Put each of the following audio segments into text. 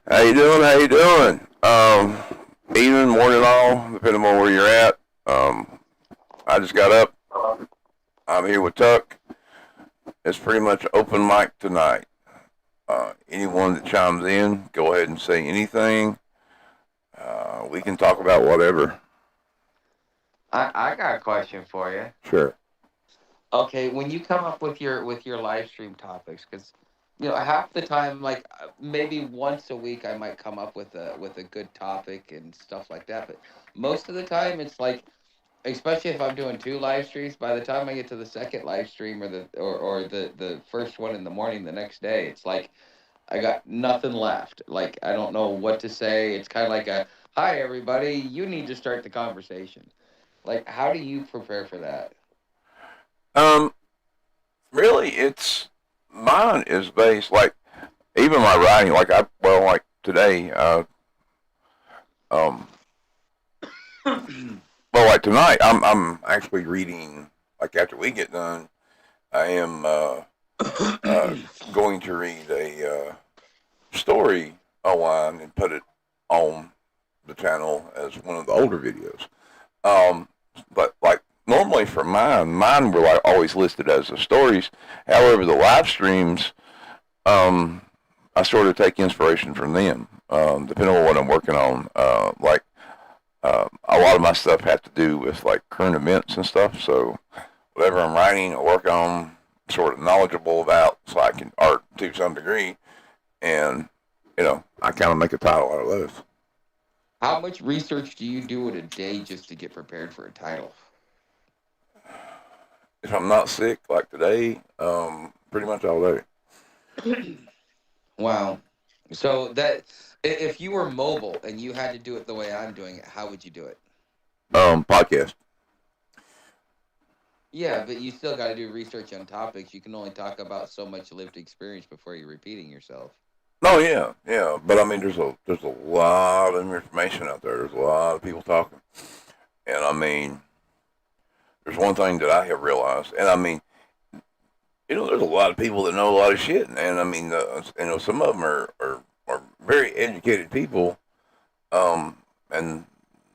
How you doing? How you doing? Evening, morning, all depending on where you're at. I just got up. I'm here with Tuck. It's pretty much open mic tonight. Anyone that chimes in, go ahead and say anything. We can talk about whatever. I got a question for you. Sure. Okay, when you come up with your live stream topics, because half the time, like maybe once a week, I might come up with a good topic and stuff like that. But most of the time, it's like, especially if I'm doing two live streams, by the time I get to the second live stream or the first one in the morning the next day, it's like I got nothing left. Like I don't know what to say. It's kind of like a hi everybody, you need to start the conversation. Like, how do you prepare for that? Um, Really, it's mine is based like even my writing. Like today. Um, like tonight, I'm actually reading. Like after we get done, I am uh, going to read a story online and put it on the channel as one of the older videos. Um, but like normally for mine were like always listed as the stories. However, the live streams, um, I sort of take inspiration from them, depending on what I'm working on. A lot of my stuff had to do with like current events and stuff. So whatever I'm writing or work on, sort of knowledgeable about, so I can art to some degree, and I kind of make a title out of those. How much research do you do in a day just to get prepared for a title? If I'm not sick, like today, pretty much all day. Wow. So that if you were mobile and you had to do it the way I'm doing it, how would you do it? Podcast. Yeah, but you still got to do research on topics. You can only talk about so much lived experience before you're repeating yourself. No, yeah, yeah, but I mean, there's a lot of information out there. There's a lot of people talking, and I mean, there's one thing that I have realized, and I mean, there's a lot of people that know a lot of shit, and I mean, some of them are very educated people, and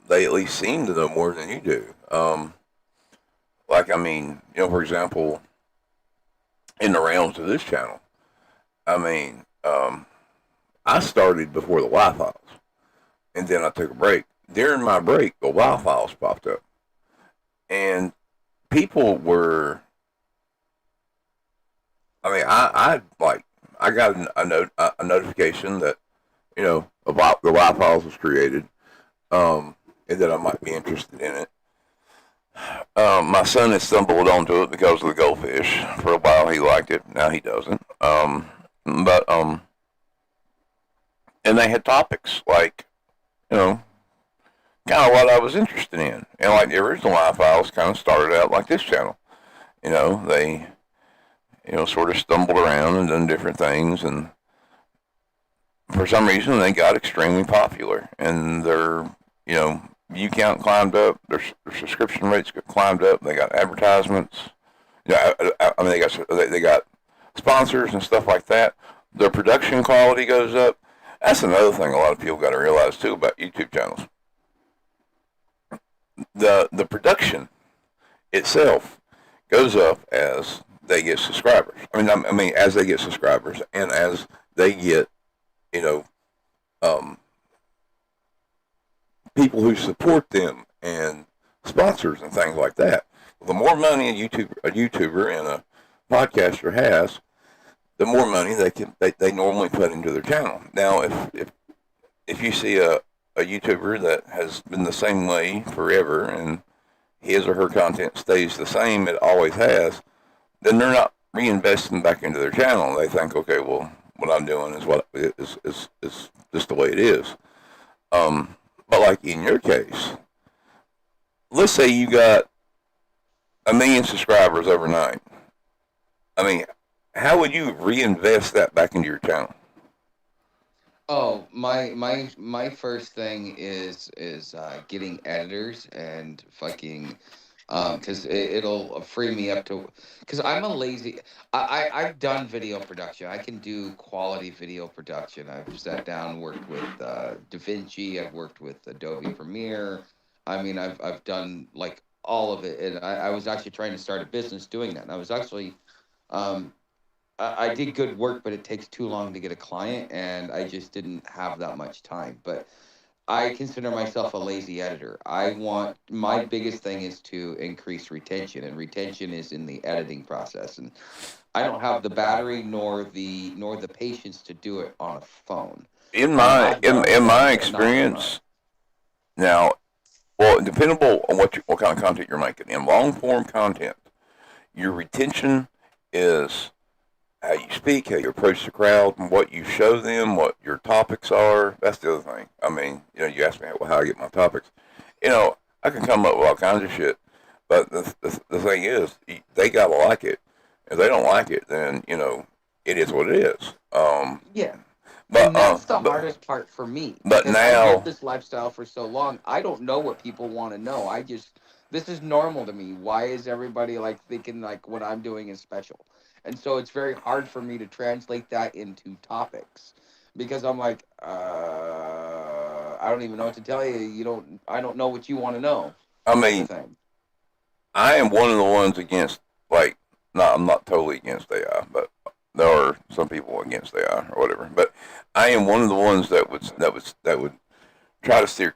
they at least seem to know more than you do. Like I mean, for example, in the realms of this channel, I mean, I started before the Y files, and then I took a break. During my break, the Y files popped up, and people were. I mean, I got a notification that about the Y files was created, and that I might be interested in it. My son had stumbled onto it because of the goldfish. For a while, he liked it. Now he doesn't. But and they had topics like you know kind of what I was interested in, and like the original live files kind of started out like this channel. They sort of stumbled around and done different things, and for some reason they got extremely popular, and their view count climbed up, their subscription rates climbed up. They got advertisements. I mean they got sponsors and stuff like that. Their production quality goes up. That's another thing a lot of people got to realize too about YouTube channels. The production itself goes up as they get subscribers. I mean, as they get subscribers and as they get, you know, um, people who support them and sponsors and things like that. The more money a YouTuber and a podcaster has, the more money they normally put into their channel. Now, if you see a YouTuber that has been the same way forever and his or her content stays the same, it always has, then they're not reinvesting back into their channel. They think, okay, well, what I'm doing is what is just the way it is. But like in your case, let's say you got 1 million subscribers overnight. I mean, how would you reinvest that back into your channel? Oh, my first thing is getting editors and fucking because it'll free me up to, because I'm a lazy. I've done video production. I can do quality video production. I've sat down, worked with DaVinci. I've worked with Adobe Premiere. I mean, I've done like all of it, and I was actually trying to start a business doing that. And I was actually um, I did good work, but it takes too long to get a client, and I just didn't have that much time. But I consider myself a lazy editor. I want, my biggest thing is to increase retention, and retention is in the editing process. And I don't have the battery nor the patience to do it on a phone. In And my I've done in my some, but not enough. experience, now, well, dependable on what kind of content you're making. In long form content, your retention is how you speak, how you approach the crowd, and what you show them, what your topics are. That's the other thing. I mean, you ask me how I get my topics. I can come up with all kinds of shit, but the thing is, they gotta like it. If they don't like it, then it is what it is. Yeah. But And that's the hardest part for me, but because I've lived now, this lifestyle for so long. I don't know what people want to know. This is normal to me. Why is everybody like thinking like what I'm doing is special? And so it's very hard for me to translate that into topics, because I'm like, I don't even know what to tell you. I don't know what you want to know, I type of mean, thing. I am one of the ones against, like, no, I'm not totally against AI, but there are some people against AI or whatever. But I am one of the ones that would try to steer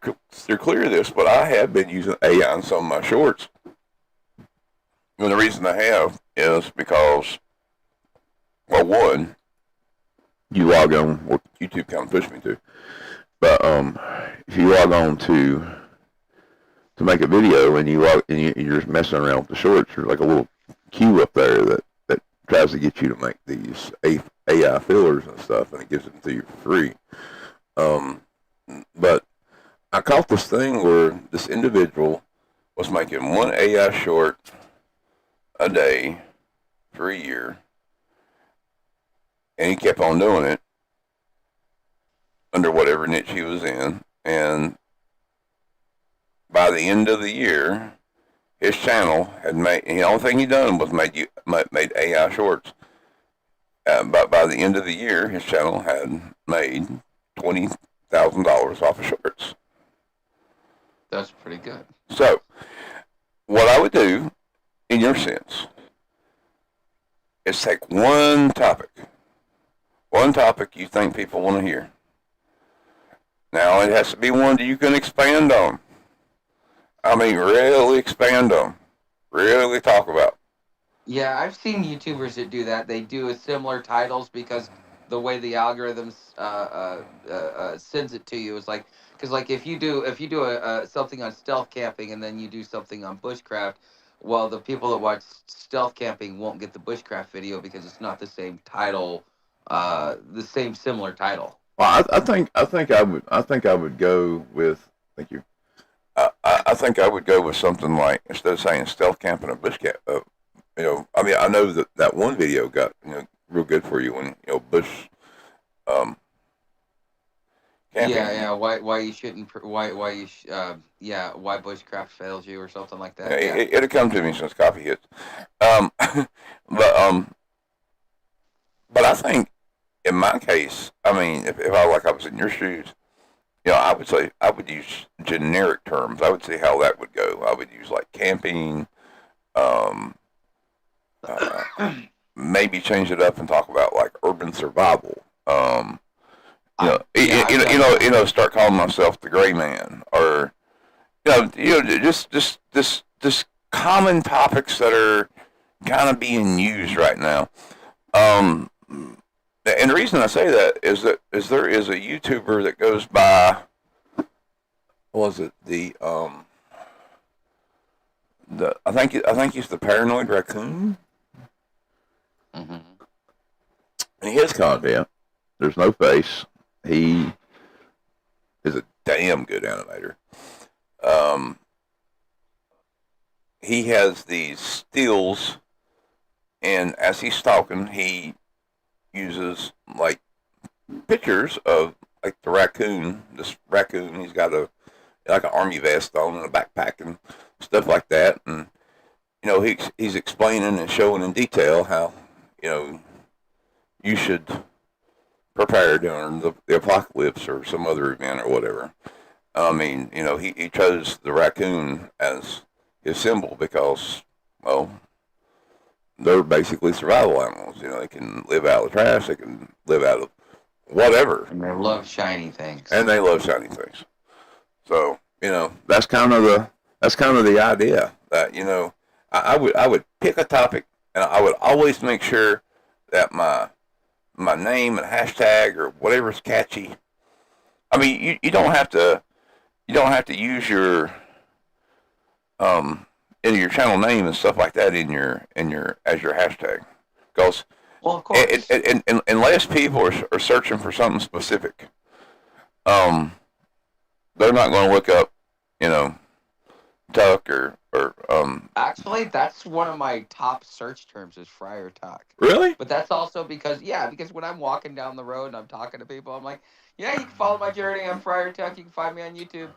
clear of this. But I have been using AI in some of my shorts, and the reason I have is because, well, one, you log on, or YouTube kind of pushed me to, but if you log on to make a video and you're just messing around with the shorts, there's like a little queue up there that tries to get you to make these AI fillers and stuff, and it gives them to you for free. Um, but I caught this thing where this individual was making one AI short a day for a year, and he kept on doing it under whatever niche he was in, and by the end of the year, his channel had made, and the only thing he done was made AI shorts. But by the end of the year, his channel had made $20,000 off of shorts. That's pretty good. So, what I would do, in your sense, is take one topic you think people want to hear. Now, it has to be one that you can expand on. I mean, really expand on, really talk about. Yeah, I've seen YouTubers that do that. They do a similar titles because the way the algorithms sends it to you is like, because like if you do a something on stealth camping and then you do something on bushcraft, well, the people that watch stealth camping won't get the bushcraft video because it's not the same title, the same similar title. Well, I think I would go with. Thank you. I think I would go with something like, instead of saying stealth camping or bush camp. I mean, I know that one video got real good for you when bush um, Yeah, camping. yeah. Why you shouldn't? Why you? Yeah. Why bushcraft fails you or something like Yeah, that. Yeah. it'll come to me since coffee hits. Um, but I think in my case, I mean, if I was in your shoes, I would say I would use generic terms. I would say how that would go. I would use like camping, um, uh, maybe change it up and talk about like urban survival. Yeah, I've done that. Start calling myself the gray man, or just common topics that are kind of being used right now. Um, and the reason I say that is there is a YouTuber that goes by, what was it, I think he's the Paranoid Raccoon, Hmm. and his content, there's no face. He is a damn good animator. Um, he has these stills, and as he's talking, he uses like pictures of like the raccoon. This raccoon, he's got a like an army vest on and a backpack and stuff like that, and he's explaining and showing in detail how, you know, you should prepare during the apocalypse or some other event or whatever. I mean, he chose the raccoon as his symbol because, well, they're basically survival animals. They can live out of the trash. They can live out of whatever. And they love shiny things. And they love shiny things. So, that's kind of the idea that, I would pick a topic, and I would always make sure that my name and hashtag or whatever is catchy. I mean, you don't have to use your in your channel name and stuff like that in your as your hashtag, because well, of course, unless people are searching for something specific, they're not going to look up, Tuck or Actually, that's one of my top search terms is Friar Tuck. Really? But that's also because when I'm walking down the road and I'm talking to people, I'm like, yeah, you can follow my journey. I'm Friar Tuck. You can find me on YouTube.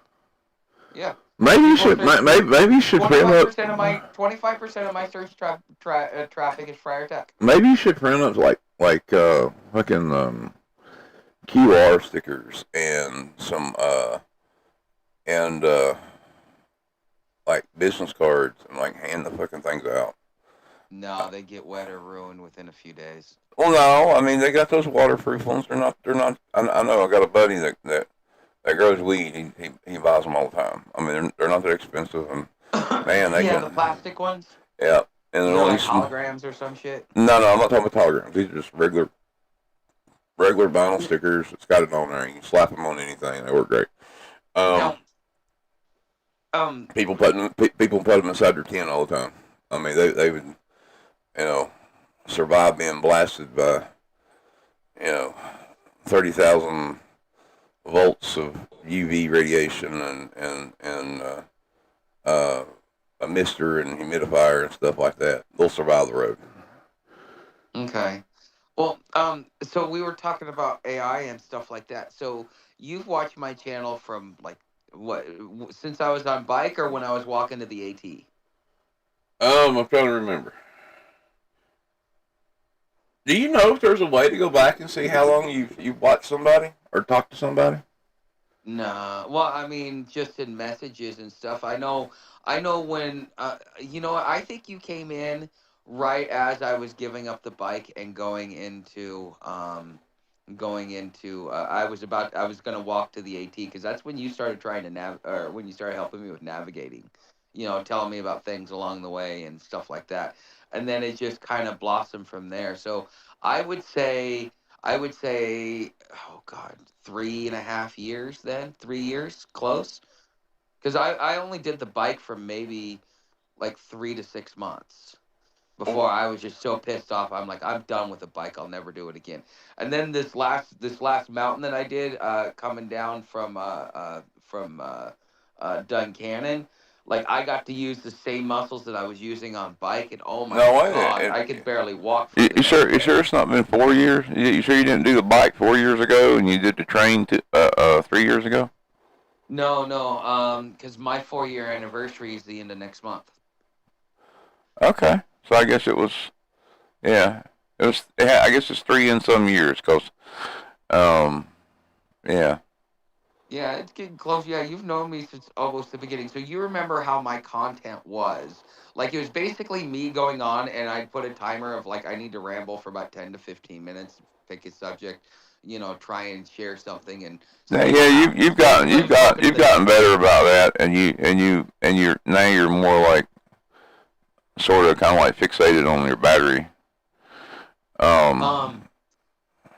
Yeah. Maybe you should. Maybe you should print up. 25% of my search traffic is Friar Tuck. Maybe you should print up like fucking QR stickers and some like business cards and like hand the fucking things out. No, they get wet or ruined within a few days. Well, no, I mean they got those waterproof ones. They're not. I know. I got a buddy that grows weed. He buys them all the time. I mean they're not that expensive, and man, they the plastic ones. Yeah, and they're like holograms or some shit. No, I'm not talking about holograms. These are just regular vinyl stickers. It's got it on there. You can slap them on anything. They work great. People put them inside their tent all the time. I mean, they would, survive being blasted by, 30,000 volts of UV radiation and a mister and humidifier and stuff like that. They'll survive the road. Okay. Well, so we were talking about AI and stuff like that. So you've watched my channel from like what, since I was on bike or when I was walking to the AT? I'm trying to remember. Do you know if there's a way to go back and see how long you've watched somebody or talked to somebody? No. Well, I mean, just in messages and stuff. I know when, I think you came in right as I was giving up the bike and going into, I was going to walk to the AT because that's when you started trying to when you started helping me with navigating, telling me about things along the way and stuff like that. And then it just kind of blossomed from there. So I would say, oh God, 3.5 years then, 3 years, close. Because I only did the bike for maybe like 3 to 6 months before I was just so pissed off. I'm like, I'm done with the bike. I'll never do it again. And then this last mountain that I did, coming down from Duncannon, like I got to use the same muscles that I was using on bike, and oh my God, I could barely walk. You sure it's not been 4 years? You sure you didn't do the bike 4 years ago, and you did the train 3 years ago? No, because my 4-year anniversary is the end of next month. Okay, so I guess it was, I guess it's 3 and some years, cause, yeah. Yeah, it's getting close. Yeah, you've known me since almost the beginning. So you remember how my content was. Like, it was basically me going on, and I'd put a timer of, like, I need to ramble for about 10 to 15 minutes, pick a subject, try and share something. And you've gotten better about that, and you're more like, sort of kind of like fixated on your battery.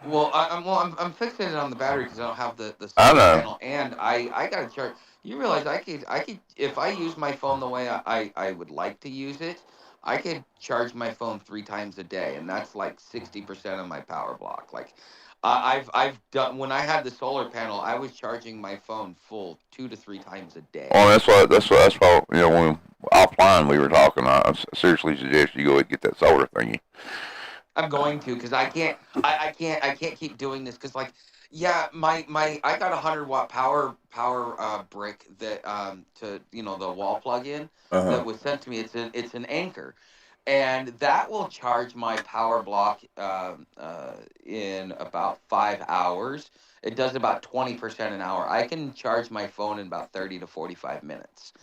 Well, I'm fixated on the battery because I don't have the solar panel, and I got to charge. You realize I could if I use my phone the way I would like to use it, I could charge my phone 3 times a day, and that's like 60% of my power block. Like, I've done when I had the solar panel, I was charging my phone full 2 to 3 times a day. Oh, that's why when offline we were talking, I seriously suggest you go ahead and get that solar thingy. I'm going to, because I can't keep doing this, because like Yeah, I got a 100 watt power brick that to the wall plug in Uh that was sent to me. It's an Anchor, and that will charge my power block in about 5 hours. It does about 20% an hour. I can charge my phone in about 30 to 45 minutes.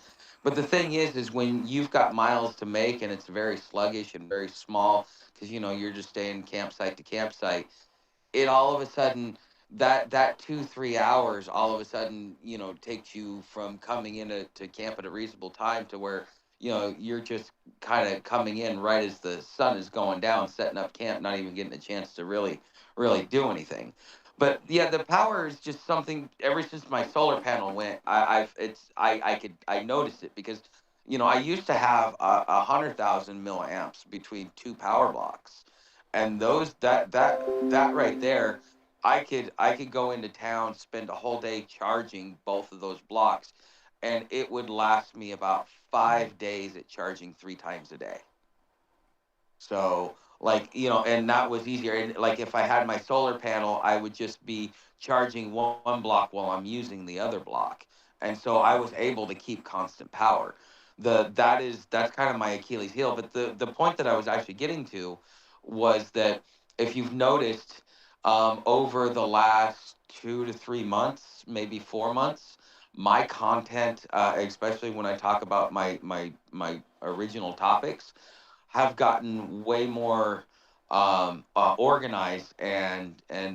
But the thing is when you've got miles to make and it's very sluggish and very small, because you're just staying campsite to campsite, it all of a sudden, that 2 3 hours all of a sudden takes you from coming in to camp at a reasonable time to where you're just kind of coming in right as the sun is going down, setting up camp, not even getting a chance to really do anything. But yeah, the power is just something. Ever since my solar panel went, I noticed it because I used to have 100,000 milliamps between two power blocks, and those that right there, I could go into town, spend a whole day charging both of those blocks, and it would last me about 5 days at charging 3 times a day. So, like, and that was easier. And like, if I had my solar panel, I would just be charging one block while I'm using the other block. And so I was able to keep constant power. That's kind of my Achilles heel. But the point that I was actually getting to was that if you've noticed, over the last 2 to 3 months, maybe 4 months, my content, especially when I talk about my original topics, have gotten way more organized, and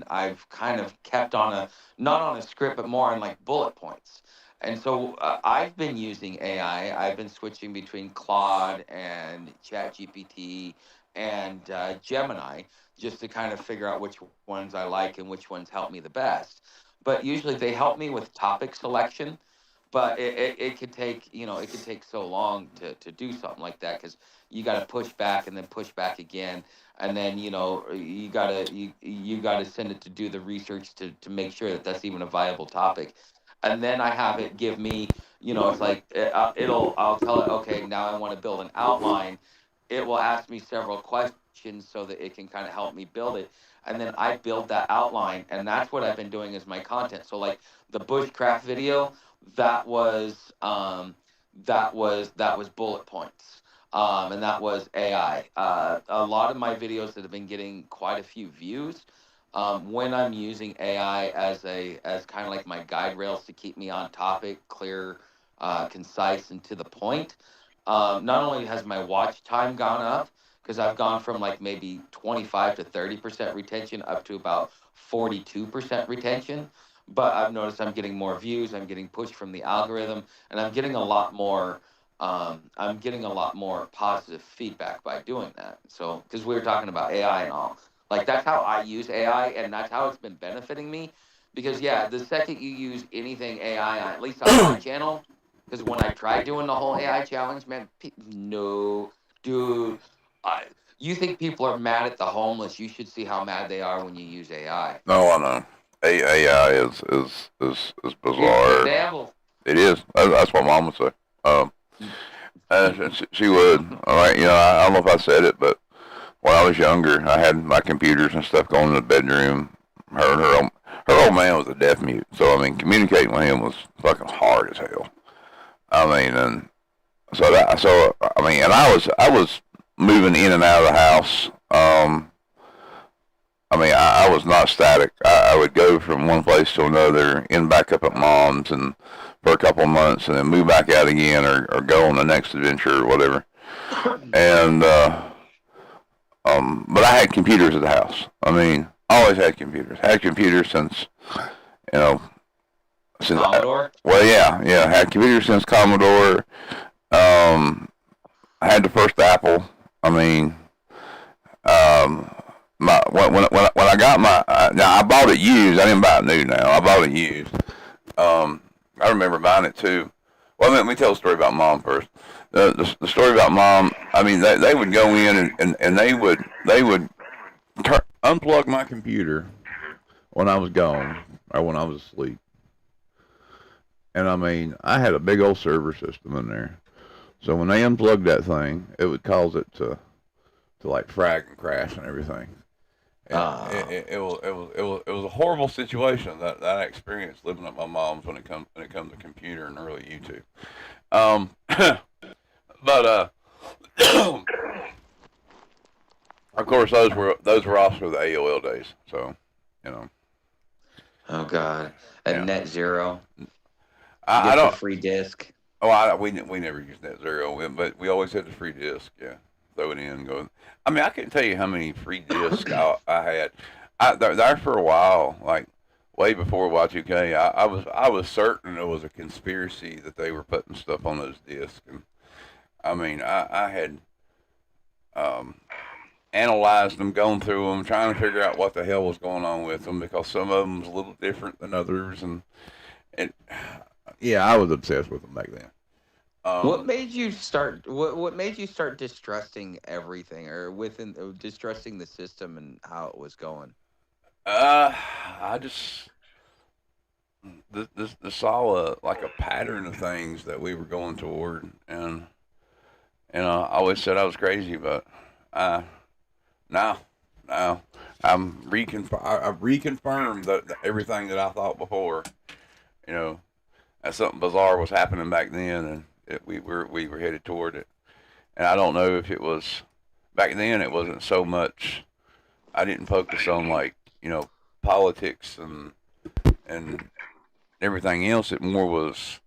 I've kind of kept on a, not on a script, but more on like bullet points. And so I've been using AI. I've been switching between Claude and ChatGPT and Gemini, just to kind of figure out which ones I like and which ones help me the best. But usually they help me with topic selection. But it could take, it could take so long to do something like that, because you got to push back and then push back again, and then you got to send it to do the research to make sure that that's even a viable topic. And then I have it give me, it's like I'll tell it, okay, now I want to build an outline. It will ask me several questions so that it can kind of help me build it, and then I build that outline. And that's what I've been doing as my content. So like the bushcraft video, that was that was bullet points, and that was AI. A lot of my videos that have been getting quite a few views, when I'm using AI as kind of like my guide rails to keep me on topic, clear, concise, and to the point. Not only has my watch time gone up, because I've gone from like maybe 25 to 30% retention up to about 42% retention, but I've noticed I'm getting more views, I'm getting pushed from the algorithm, and I'm getting a lot more positive feedback by doing that. So, because we were talking about AI and all, like that's how I use AI, and that's how it's been benefiting me. Because yeah, the second you use anything AI, at least on my channel, because when I tried doing the whole AI challenge, man, no, dude, I, you think people are mad at the homeless? You should see how mad they are when you use AI. No, I know. AI is It's the bizarre. devil. It is. That's what Mom would say. Um, and she would. All right, I don't know if I said it, but when I was younger, I had my computers and stuff going in the bedroom. Her old man was a deaf mute, so I mean, communicating with him was fucking hard as hell. I mean, and so I mean, and I was moving in and out of the house. I mean, I was not static. I would go from one place to another, end back up at Mom's, and for a couple of months, and then move back out again, or go on the next adventure or whatever. And but I had computers at the house. I mean, I always had computers. Had computers since you know Commodore. well, yeah. Had computers since Commodore. Um, I had the first Apple. I mean, um, when I got my now I bought it used. I didn't buy it new. Now I bought it used. I remember buying it too. Well, let me tell a story about Mom first. The story about Mom. I mean, they would go in and they would unplug my computer when I was gone or when I was asleep. And I mean, I had a big old server system in there. So when they unplugged that thing, it would cause it to like frag and crash and everything. Yeah, it was a horrible situation that I experienced living at my mom's when it comes to computer and early YouTube. Um, but of course those were also the AOL days. So, you know, Oh God. And yeah. Net Zero. I Get the don't. free disc. Oh, we never used Net Zero, but we always had the free disc. Yeah, throw it in, go. I mean, I couldn't tell you how many free discs I had. There for a while, like way before Y2K, I was certain it was a conspiracy that they were putting stuff on those discs, and I mean, I had um, analyzed them, gone through them, trying to figure out what the hell was going on with them because some of them was a little different than others, and yeah, I was obsessed with them back then. What Um, made you start? What made you start distrusting everything, or within distrusting the system and how it was going? uh, I just this saw like a pattern of things that we were going toward, and I always said I was crazy, but uh, now now I've reconfirmed that everything that I thought before. You know, that something bizarre was happening back then, and we were headed toward it. And I don't know if it was back then. It wasn't so much. I didn't focus on like politics and everything else. It more was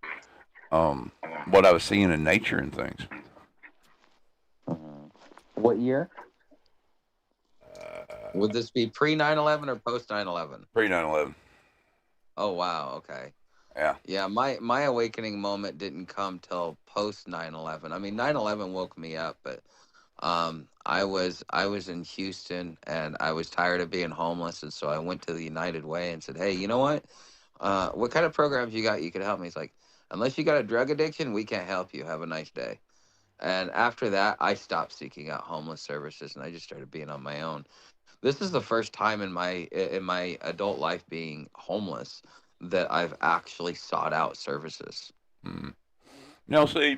um, what I was seeing in nature and things. Mhm. What year? Would Uh, this be pre 9/11 or post 9/11? Pre 9/11. Oh wow, okay. Yeah. Yeah, my awakening moment didn't come till post 9/11. I mean, 9/11 woke me up, but I was in Houston and I was tired of being homeless, and so I went to the United Way and said, "Hey, you know what kind of programs you got? You could help me." He's like, "Unless you got a drug addiction, we can't help you. Have a nice day." And after that, I stopped seeking out homeless services and I just started being on my own. This is the first time in my adult life being homeless that I've actually sought out services. Mm. Now, see,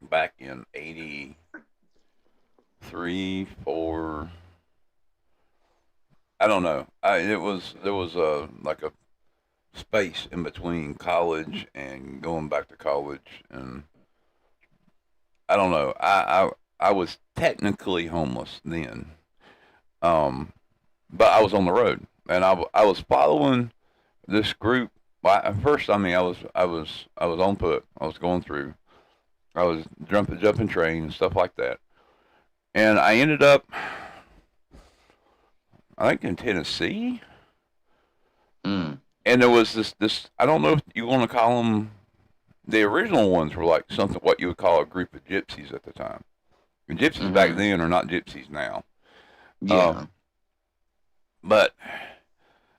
back in '83, '84, I don't know. There was a like a space in between college and going back to college, and I don't know. I was technically homeless then, um, but I was on the road, and I was following this group. Well, at first, I mean, I was on foot. I was going through. I was jumping trains and stuff like that, and I ended up, I think, in Tennessee. Mm. And there was this. I don't know if you want to call them. The original ones were like something what you would call a group of gypsies at the time. And gypsies back Hmm. then are not gypsies now. Yeah. Um, but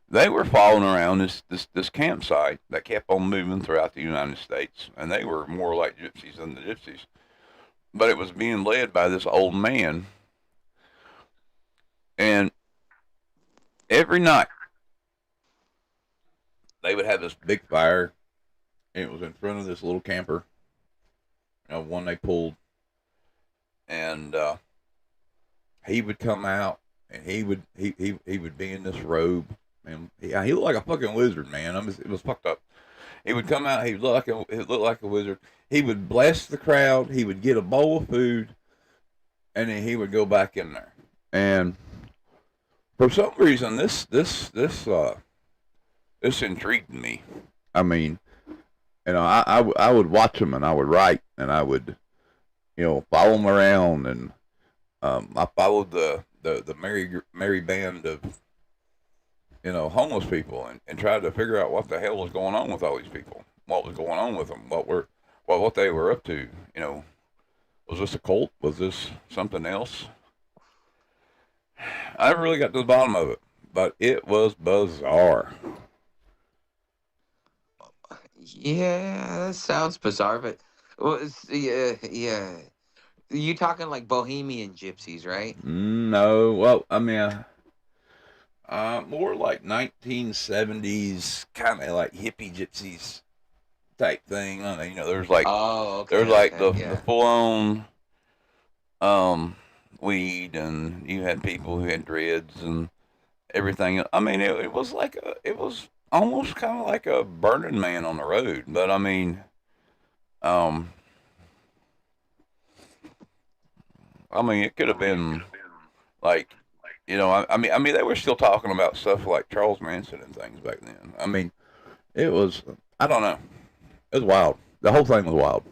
they were following around this campsite that kept on moving throughout the United States, and they were more like gypsies than the gypsies. But it was being led by this old man, and every night they would have this big fire, and it was in front of this little camper, one they pulled, and he would come out, and he would be in this robe, and he looked like a fucking wizard, man. It was fucked up. He would come out. He looked like a wizard. He would bless the crowd. He would get a bowl of food, and then he would go back in there. And for some reason, this intrigued me. I mean, I would watch him, and I would write, and I would follow him around, and I followed the merry band of homeless people, and tried to figure out what the hell was going on with all these people. What was going on with them? What they were up to? Was this a cult? Was this something else? I never really got to the bottom of it, but it was bizarre. Yeah, that sounds bizarre, but yeah, yeah. You talking like bohemian gypsies, right? No, well, I mean, more like 1970s, kind of like hippie gypsies type thing. I mean, Oh, there's okay, like okay, the yeah. full on. Um, weed, and you had people who had dreads and everything. I mean, it was almost kind of like a Burning Man on the road. But I mean, um, it could have been like, I mean, they were still talking about stuff like Charles Manson and things back then. I mean, it was, I don't know, it was wild. The whole thing was wild.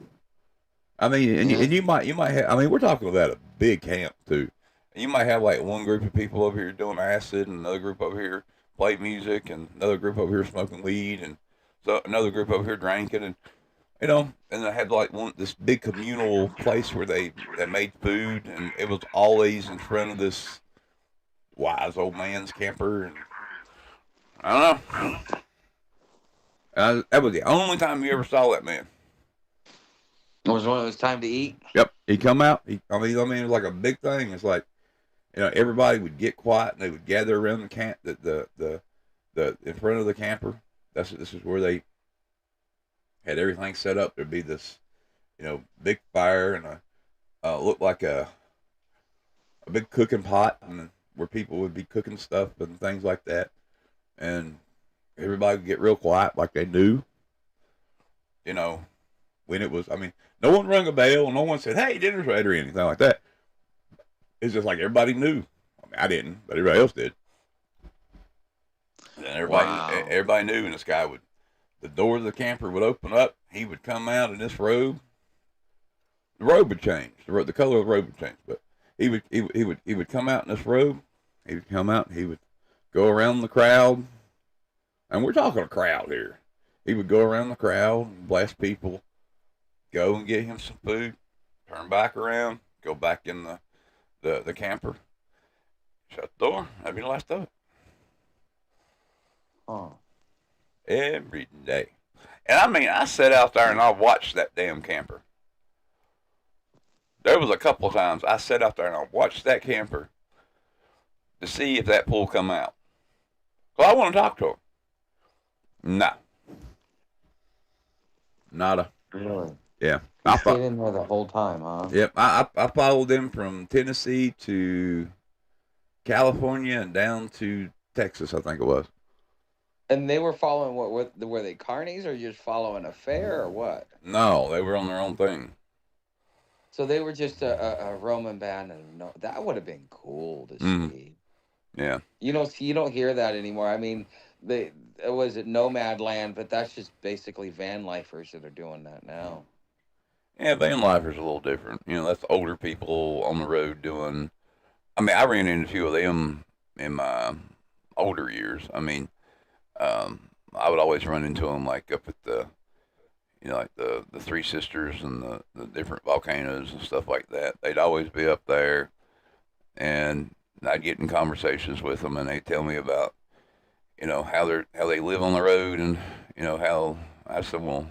I mean, and Mhm. you might have. I mean, we're talking about a big camp too. You might have like one group of people over here doing acid, and another group over here playing music, and another group over here smoking weed, and so another group over here drinking, and and they had like this big communal place where they made food, and it was always in front of this wise old man's camper, and I don't know. That was the only time you ever saw that man. It was when it was time to eat. Yep, he come out. I mean, it was like a big thing. It's like everybody would get quiet and they would gather around the camp, the in front of the camper. This is where they had everything set up. There'd be this, big fire and looked like a big cooking pot, and where people would be cooking stuff and things like that. And everybody would get real quiet, like they knew, you know, when it was. I mean, no one rung a bell, no one said, "Hey, dinner's ready" or anything like that. It's just like everybody knew. I mean, I didn't, but everybody else did. And Wow. everybody knew, and this guy would, the door of the camper would open up. He would come out in this robe. The robe would change. The color of the robe would change, but he would come out in this robe. He would come out. And he would go around the crowd, and we're talking a crowd here. He would go around the crowd and bless people. Go and get him some food. Turn back around. Go back in the camper. Shut the door. That'd be the last of it. Oh. Every day. And I mean, I sat out there and I watched that damn camper. There was a couple of times I sat out there and I watched that camper to see if that pool come out. So I want to talk to him. No, nada. Really? Yeah, He stayed in there the whole time, huh? Yep. I followed them from Tennessee to California and down to Texas. I think it was. And they were following what were they carnies or just following a fair or what? No, they were on their own thing. So they were just a Roman band, and no, that would have been cool to Mm. see. Yeah. You don't hear that anymore. I mean, they it was it Nomad Land, but that's just basically van lifers that are doing that now. Yeah, van lifers a little different. That's older people on the road doing. I mean, I ran into a few of them in my older years. I mean, I would always run into them like up at like the Three Sisters and the different volcanoes and stuff like that. They'd always be up there, and I'd get in conversations with them, and they'd tell me about how they live on the road, and how I said, well,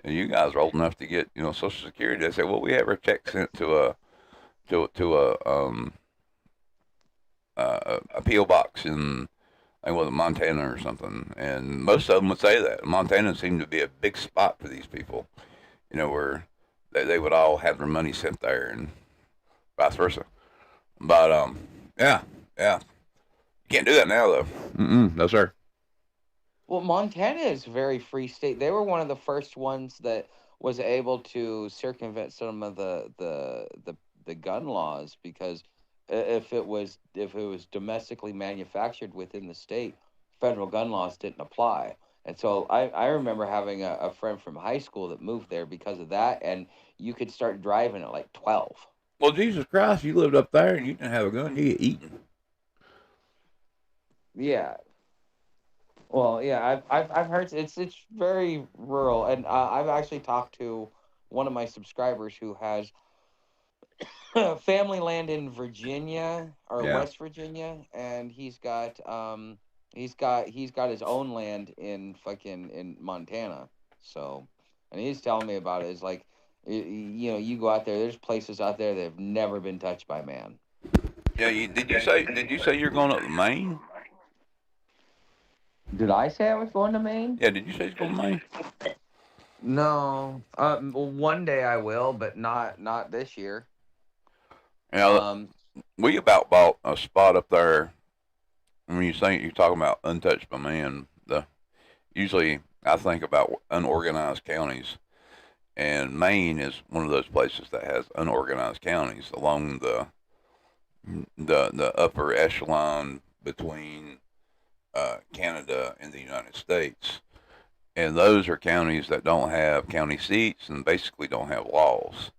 you guys are old enough to get Social Security. They said, well, we have our check sent to a PO box in I was Montana or something, and most of them would say that Montana seemed to be a big spot for these people, where they would all have their money sent there and vice versa. But yeah, yeah, you can't do that now though. No sir. Well, Montana is a very free state. They were one of the first ones that was able to circumvent some of the gun laws because if it was domestically manufactured within the state, federal gun laws didn't apply. And so I remember having a friend from high school that moved there because of that, and you could start driving at like 12. Well, Jesus Christ, you lived up there and you didn't have a gun, you get eaten. Yeah. Well, yeah, I've heard it's very rural, and I've actually talked to one of my subscribers who has family land in Virginia or Yeah. West Virginia, and he's got his own land in fucking in Montana. So, and he's telling me about it. It's like, you go out there. There's places out there that have never been touched by man. Yeah. Did you say you're going up to Maine? Did I say I was going to Maine? Yeah. Did you say you're going to Maine? No. Well, one day I will, but not this year. Now, we about bought a spot up there. When you think you're talking about untouched by man, usually I think about unorganized counties, and Maine is one of those places that has unorganized counties along the upper echelon between Canada and the United States. And those are counties that don't have county seats and basically don't have laws.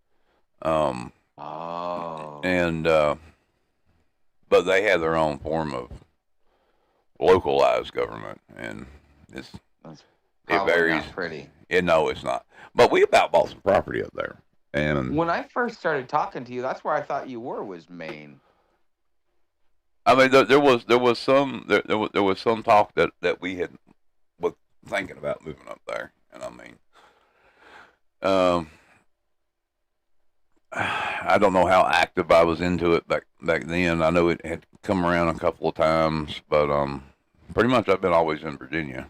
Um, Oh. and but they have their own form of localized government, and That's it probably varies. not pretty. No, it's not. But we about bought some property up there, and When I first started talking to you, that's where I thought you was Maine. I mean, there was some talk that we had was thinking about moving up there, and I mean, um, I don't know how active I was into it back then. I know it had come around a couple of times, but pretty much I've been always in Virginia.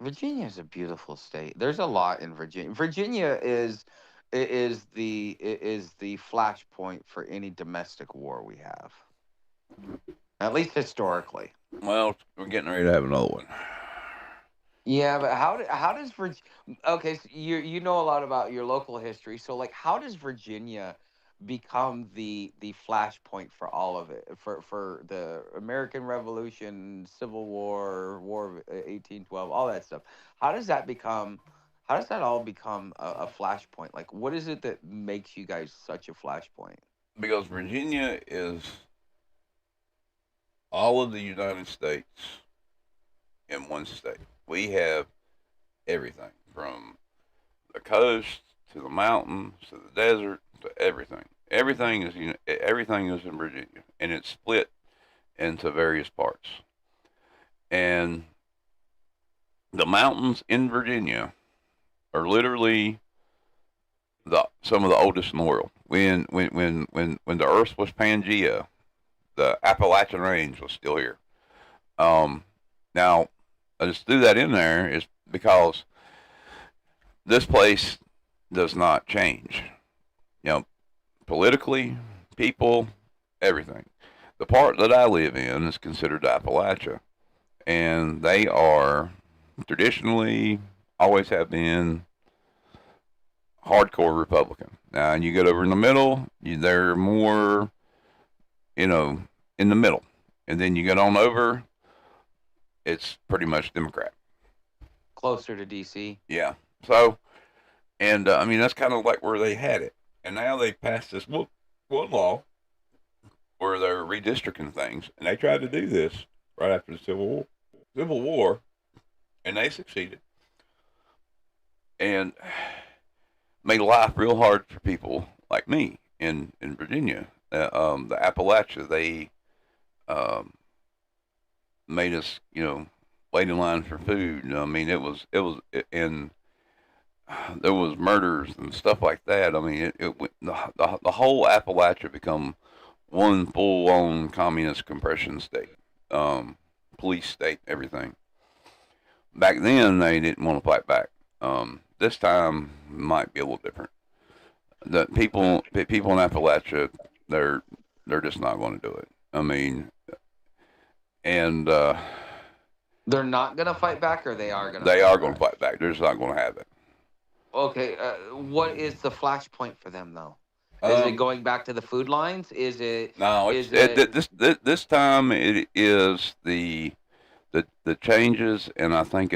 Virginia is a beautiful state. There's a lot in Virginia. Virginia is the flashpoint for any domestic war we have, at least historically. Well, we're getting ready to have another one. Yeah, but how does Virginia? Okay, so you know a lot about your local history. So like, how does Virginia become the flashpoint for all of it, for the American Revolution, Civil War, War of 1812, all that stuff? How does that become? How does that all become a flashpoint? Like, what is it that makes you guys such a flashpoint? Because Virginia is all of the United States in one state. We have everything from the coast to the mountains to the desert to everything. Everything is in Virginia, and it's split into various parts. And the mountains in Virginia are literally some of the oldest in the world. When the Earth was Pangea, the Appalachian Range was still here. Now, I just threw that in there is because this place does not change. Politically, people, everything. The part that I live in is considered Appalachia, and they are traditionally always have been hardcore Republican. Now, and you get over in the middle, they're more, in the middle, and then you get on over, it's pretty much Democrat. Closer to DC. Yeah. So, and I mean that's kind of like where they had it, and now they passed this one law where they're redistricting things, and they tried to do this right after the Civil War, and they succeeded, and made life real hard for people like me in Virginia. The Appalachia, they made us, wait in line for food. I mean, and there was murders and stuff like that. I mean, the whole Appalachia become one full-on communist compression state, police state, everything. Back then, they didn't want to fight back. This time might be a little different. The people in Appalachia, they're just not going to do it. I mean, and they're not gonna fight back, or they are gonna. They are going to fight back. They're just not going to have it. Okay, what is the flashpoint for them though? Is it going back to the food lines? Is it? No, this time it is the changes, and I think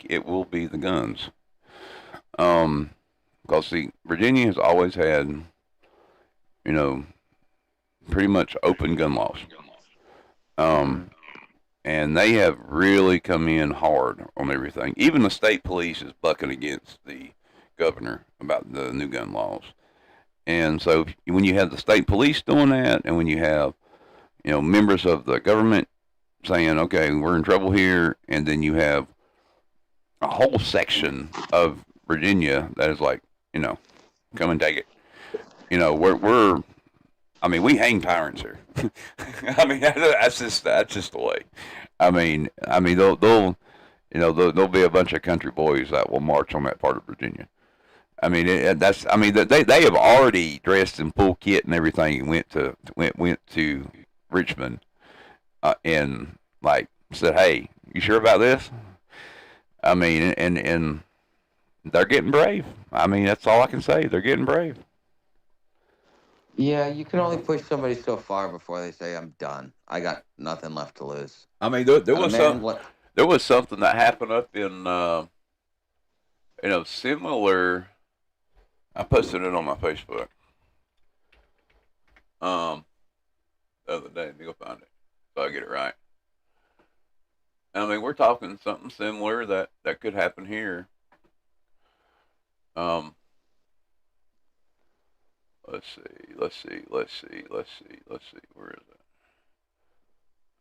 it will be the guns. Because see, Virginia has always had, pretty much open gun laws. And they have really come in hard on everything. Even the state police is bucking against the governor about the new gun laws. And so when you have the state police doing that, and when you have, members of the government saying, okay, we're in trouble here, and then you have a whole section of Virginia that is like, come and take it. We hang tyrants here. I mean, that's just the way. I mean, there'll be a bunch of country boys that will march on that part of Virginia. I mean, that's. I mean, they have already dressed in full kit and everything and went to Richmond and like said, "Hey, you sure about this?" I mean, and they're getting brave. I mean, that's all I can say. They're getting brave. Yeah, you can only push somebody so far before they say, "I'm done. I got nothing left to lose." I mean, And man, what? there was something that happened up in similar. I posted it on my Facebook um the other day. Let me go find it so I get it right. I mean, we're talking something similar that could happen here. Um, let's see, let's see, let's see, let's see, let's see. Where is it?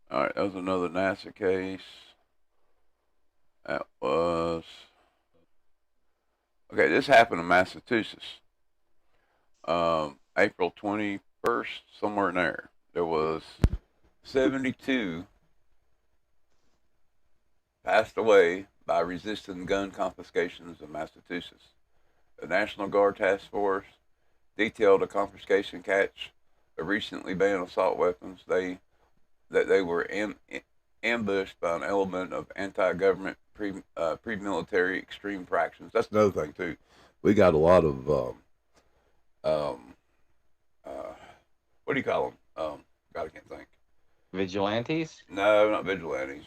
All right, that was another NASA case. That was okay. This happened in Massachusetts. April 21st, somewhere in there. There was 72 passed away by resisting gun confiscations in Massachusetts. The National Guard Task Force detailed a confiscation catch of recently banned assault weapons. They were ambushed by an element of anti-government pre-military extreme fractions. That's another thing too. We got a lot of um, uh, what do you call them? God, I can't think. Vigilantes? No, not vigilantes.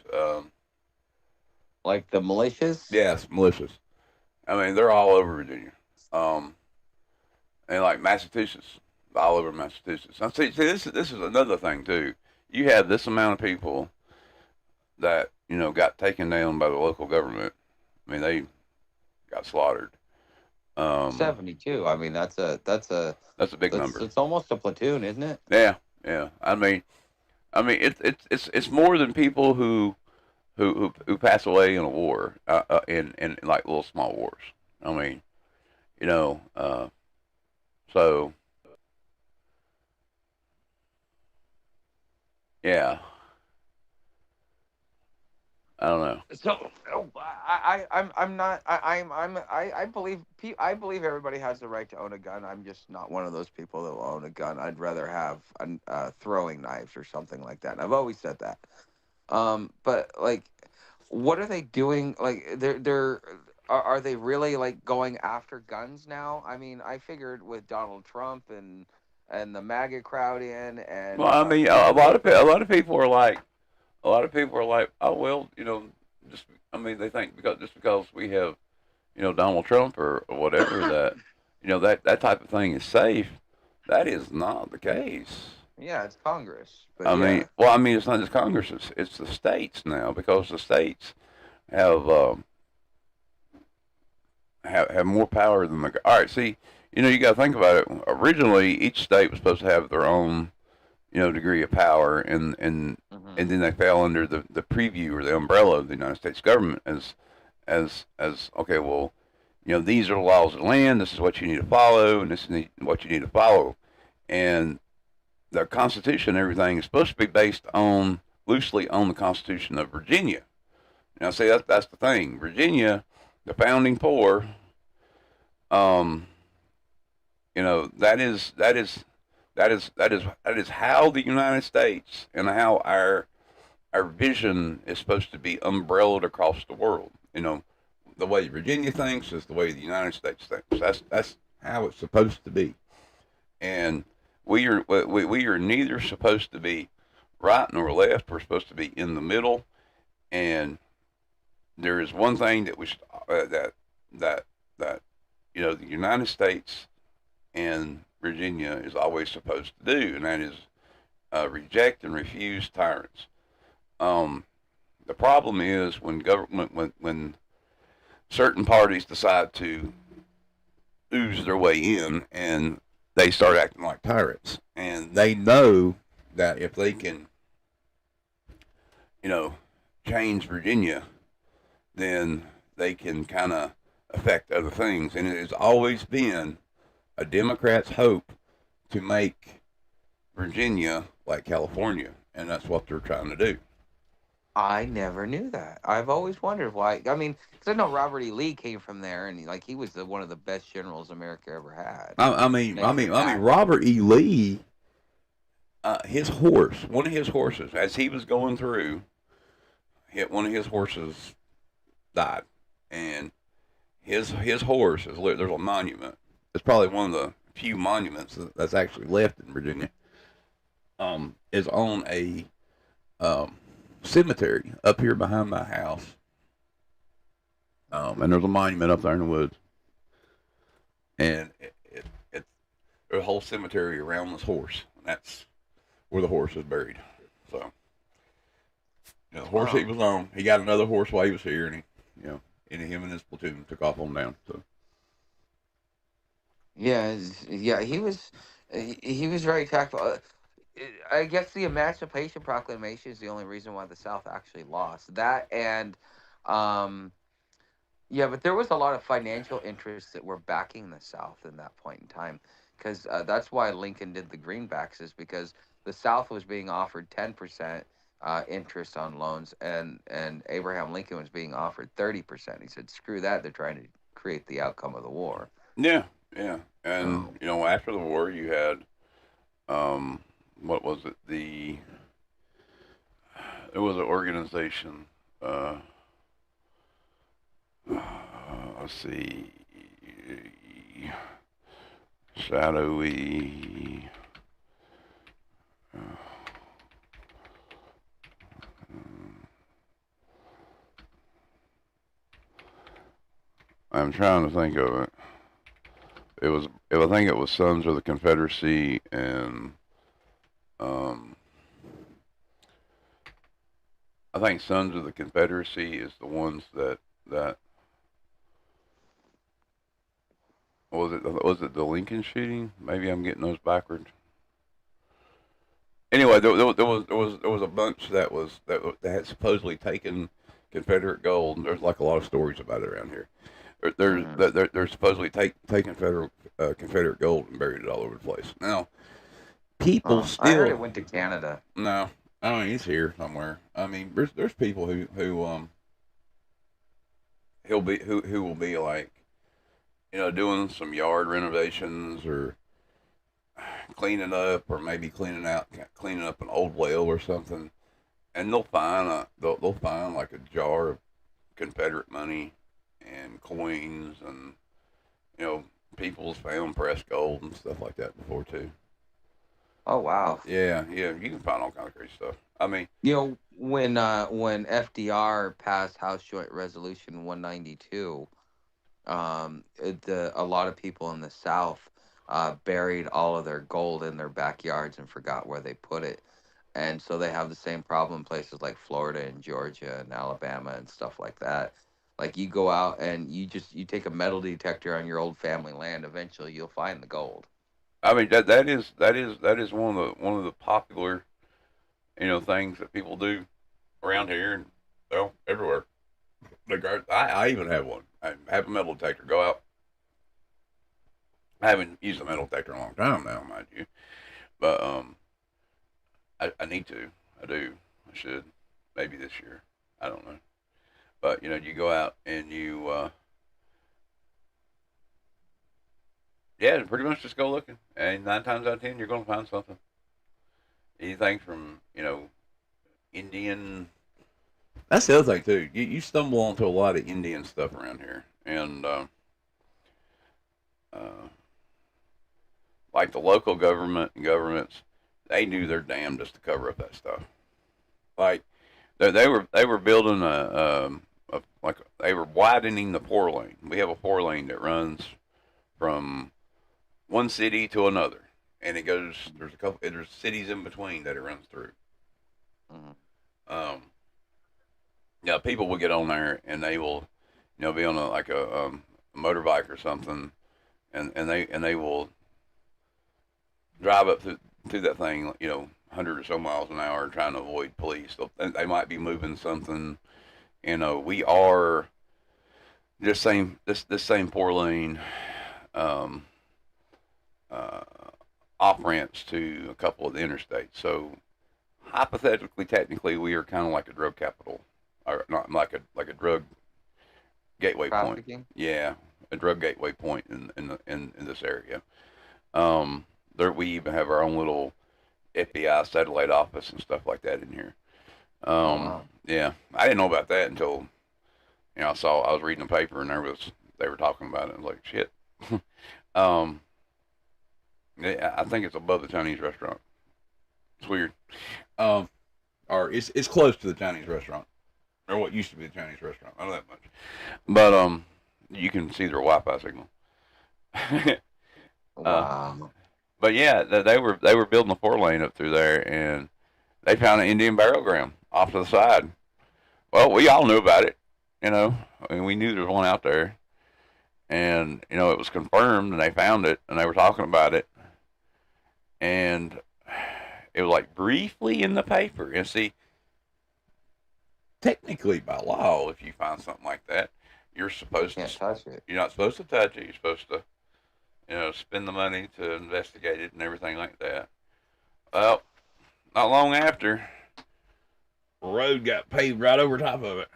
Like the militias? Yes, militias. I mean, they're all over Virginia, um, and like Massachusetts, all over Massachusetts. Now, see, this is another thing too. You have this amount of people that got taken down by the local government. I mean, they got slaughtered. Um, 72. I mean, that's a big that's number. it's almost a platoon, isn't it? Yeah, yeah. I mean, it's more than people who pass away in a war, in like little small wars. I mean, you know, so yeah, I don't know. So I'm not I believe I believe everybody has the right to own a gun. I'm just not one of those people that will own a gun. I'd rather have throwing knives or something like that. And I've always said that. But like, what are they doing? Like, are they really like going after guns now? I mean, I figured with Donald Trump and the MAGA crowd in Well, and I mean, a lot of people are like, oh well, just I mean, they think because we have Donald Trump or whatever that that type of thing is safe. That is not the case. yeah, it's Congress, but I mean, yeah. well, I mean, it's not just Congress; it's the states now because the states have have more power than the. All right, see, you got to think about it. Originally, each state was supposed to have their own degree of power, and Hmm. then they fell under the preview or the umbrella of the United States government as okay, well, these are the laws of the land. This is what you need to follow, and this is what you need to follow, and the Constitution and everything is supposed to be based on loosely on the Constitution of Virginia. Now, see, that's the thing. Virginia, the founding four, um, that is how the United States and how our vision is supposed to be umbrellaed across the world. The way Virginia thinks is the way the United States thinks. That's how it's supposed to be, and we are neither supposed to be right nor left. We're supposed to be in the middle, and there is one thing that we should, that that the United States and Virginia is always supposed to do, and that is reject and refuse tyrants. Um, the problem is when government when certain parties decide to ooze their way in and they start acting like tyrants, and they know that if they can, you know, change Virginia, then they can kind of affect other things. And it has always been a Democrat's hope to make Virginia like California, and that's what they're trying to do. I never knew that. I've always wondered why. I mean, because I know Robert E. Lee came from there, and he was one of the best generals America ever had. Robert E. Lee, his horse, one of his horses, as he was going through, hit one of his horses died, and his horse is there's a monument. It's probably one of the few monuments that's actually left in Virginia. Is on a cemetery up here behind my house. And there's a monument up there in the woods, and there's a whole cemetery around this horse, and that's where the horse is buried. So, the horse he was on, he got another horse while he was here, and him and his platoon took off on down. So, Yeah, he was very tactful. I guess the Emancipation Proclamation is the only reason why the South actually lost that, and um, yeah, but there was a lot of financial interests that were backing the South in that point in time, because that's why Lincoln did the greenbacks, is because the South was being offered 10% interest on loans, and Abraham Lincoln was being offered 30%. He said, "Screw that! They're trying to create the outcome of the war." yeah, yeah, and Oh. after the war, you had what was it? There was an organization. Let's see, shadowy. Uh, I'm trying to think of it. I think it was Sons of the Confederacy, and um, I think Sons of the Confederacy is the ones that was it the Lincoln shooting? Maybe I'm getting those backwards. Anyway, there was a bunch that had supposedly taken Confederate gold. There's like a lot of stories about it around here. Mhm. They're supposedly taking Confederate gold and buried it all over the place. Now, people I heard still it went to Canada. no. I mean, he's here somewhere. I mean, there's people who will be like, doing some yard renovations or cleaning up, or maybe cleaning up an old well or something, and they'll find like a jar of Confederate money and coins, and you know people's found pressed gold and stuff like that before too. Oh wow. Yeah, yeah, you can find all kinds of crazy stuff. I mean, When FDR passed House Joint Resolution 192, a lot of people in the South buried all of their gold in their backyards and forgot where they put it, and so they have the same problem in places like Florida and Georgia and Alabama and stuff like that. Like, you go out and you take a metal detector on your old family land, eventually you'll find the gold. that is one of the popular things that people do around here and everywhere. I even have one. I have a metal detector. Go out. I haven't used a metal detector in a long time now, mind you, but I need to. I do. I should. Maybe this year. I don't know. But you go out and yeah, pretty much just go looking, and 9 times out of 10, you're going to find something. Anything from Indian. That's the other thing too. You stumble onto a lot of Indian stuff around here, and uh, like the local governments, they do their damnedest to cover up that stuff. Like they were building like they were widening the 4 lane. We have a 4 lane that runs from one city to another, and it goes. There's cities in between that it runs through. Mhm. Um, yeah, people will get on there and they will, be on a motorbike or something, and they will drive up through that thing, 100 or so miles an hour, trying to avoid police. They might be moving something. We are this same 4 lane um, uh, off ramps to a couple of the interstates. So hypothetically, technically, we are kind of like a drug capital, or not like a drug gateway point. Trafficking. Yeah, a drug gateway point in this area. There we even have our own little FBI satellite office and stuff like that in here. Oh wow. Yeah, I didn't know about that until I was reading the paper and they were talking about it. I was like, shit. um, yeah, I think it's above the Chinese restaurant. It's weird. Um, or it's close to the Chinese restaurant, or what used to be the Chinese restaurant. I know that much. But you can see their Wi-Fi signal. uh, Wow. but yeah, they were building a 4 lane up through there, and they found an Indian burial ground off to the side. Well, we all knew about it. I mean, we knew there was one out there, and it was confirmed, and they found it, and they were talking about it, and it was like briefly in the paper. And see, technically by law, if you find something like that, you're supposed Can't to. touch it. You're not supposed to touch it. You're supposed to, spend the money to investigate it and everything like that. Well, not long after, the road got paved right over top of it.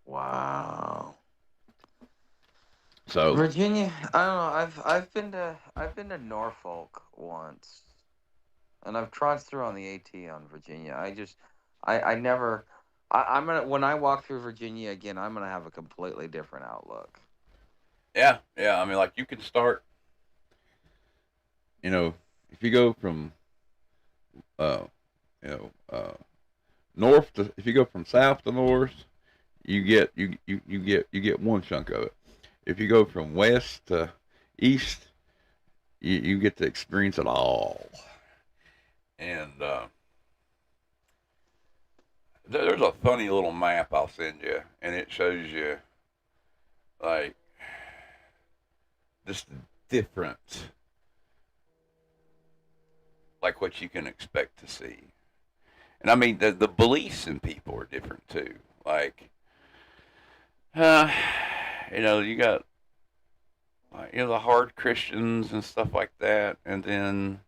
Wow. So Virginia, I don't know. I've been to Norfolk once, and I've trotted through on the AT on Virginia. I never. I'm gonna when I walk through Virginia again, I'm gonna have a completely different outlook. yeah, yeah. I mean, like you can start. If you go from, uh, you know, north to, if you go from south to north, you get one chunk of it. If you go from west to east, you get to experience it all. And there's a funny little map I'll send you, and it shows you like just different, like what you can expect to see. And I mean, the beliefs in people are different too. Like, uh, you got the hard Christians and stuff like that, and then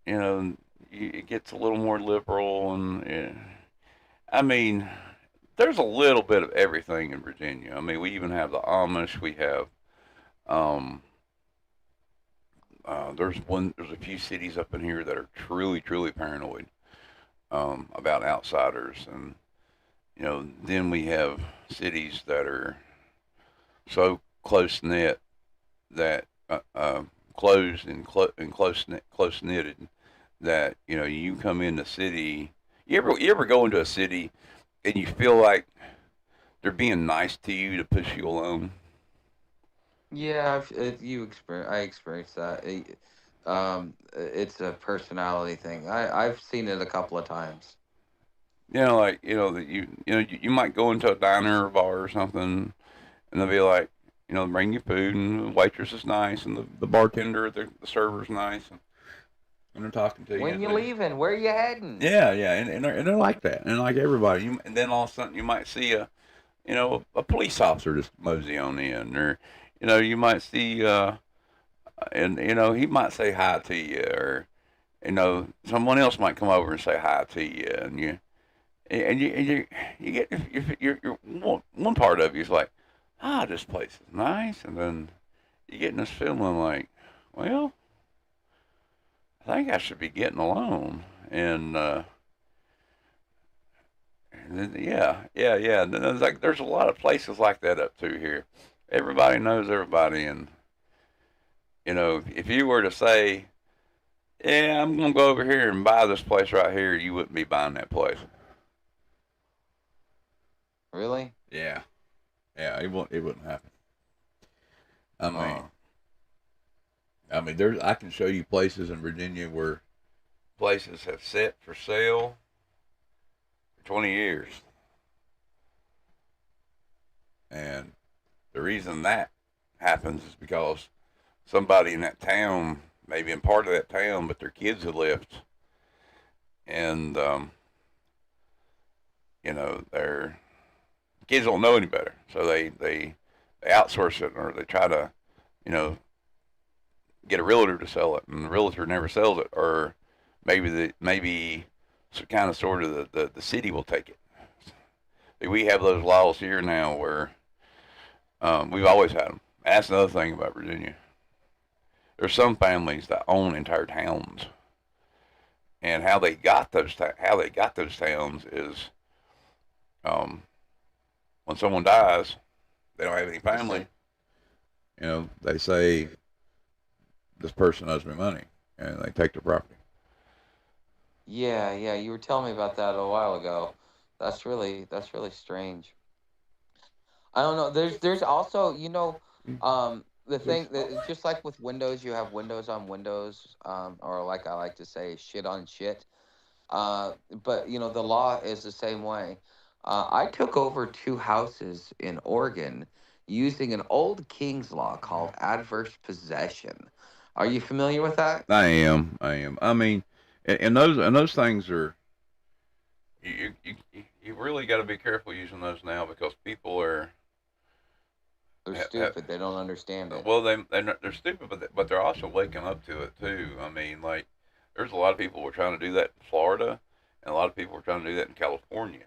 it gets a little more liberal, and I mean, there's a little bit of everything in Virginia. I mean, we even have the Amish. We have um, there's a few cities up in here that are truly truly paranoid about outsiders, and then we have cities that are so close knit that closed and close knitted that you come in the city. You ever go into a city and you feel like they're being nice to you to push you along? Yeah, I experienced that. It's a personality thing. I've seen it a couple of times. Like that you might go into a diner or bar or something, and they'll be like, bring you food, and the waitress is nice, and the bartender, the server's nice, and they're talking to you. When you leaving? Where you heading? Yeah, yeah, and they're like that, and like everybody. And then all of a sudden you might see a police officer just mosey on in, or you might see and he might say hi to you, or someone else might come over and say hi to you, and you get you're one part of you is like, this place is nice, and then you get in this feeling like, well, I think I should be getting alone, and yeah. And then there's a lot of places like that up through here. Everybody knows everybody, and if you were to say, yeah, I'm gonna go over here and buy this place right here, you wouldn't be buying that place. Really? Yeah, yeah, it wouldn't happen. I mean, Oh. there's I can show you places in Virginia where places have set for sale for 20 years, and the reason that happens is because somebody in that town, maybe in part of that town, but their kids have left, and their kids don't know any better, so they outsource it, or they try to you know get a realtor to sell it, and the realtor never sells it, or maybe kind of sort of the city will take it. We have those laws here now where we've always had them. That's another thing about Virginia. There's some families that own entire towns, and how they got those towns is um, when someone dies, they don't have any They say, family. They say this person owes me money, and they take the property. yeah, yeah. You were telling me about that a while ago. That's really strange. I don't know. There's also, the thing that just like with Windows, you have Windows on Windows, or like I like to say, shit on shit. But the law is the same way. I took over two houses in Oregon using an old King's law called adverse possession. Are you familiar with that? I am. I am. I mean, and those things are you really got to be careful using those now because people are They're stupid. They don't understand it. well they're stupid, but they're also waking up to it too. I mean, like there's a lot of people who are trying to do that in Florida, and a lot of people were trying to do that in California,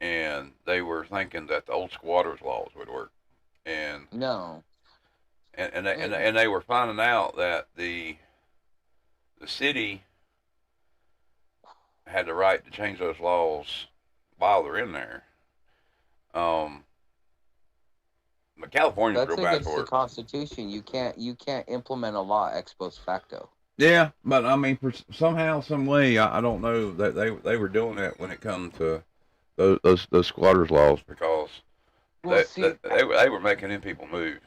and they were thinking that the old squatters laws would work, and No. and they were finding out that the city had the right to change those laws while they're in there. Um, but California's That's real bad against for the it. Constitution. You can't implement a law ex post facto. Yeah, but I mean, somehow, some way, I don't know that they were doing that when it comes to those squatters laws because Well, see, they were making them people move.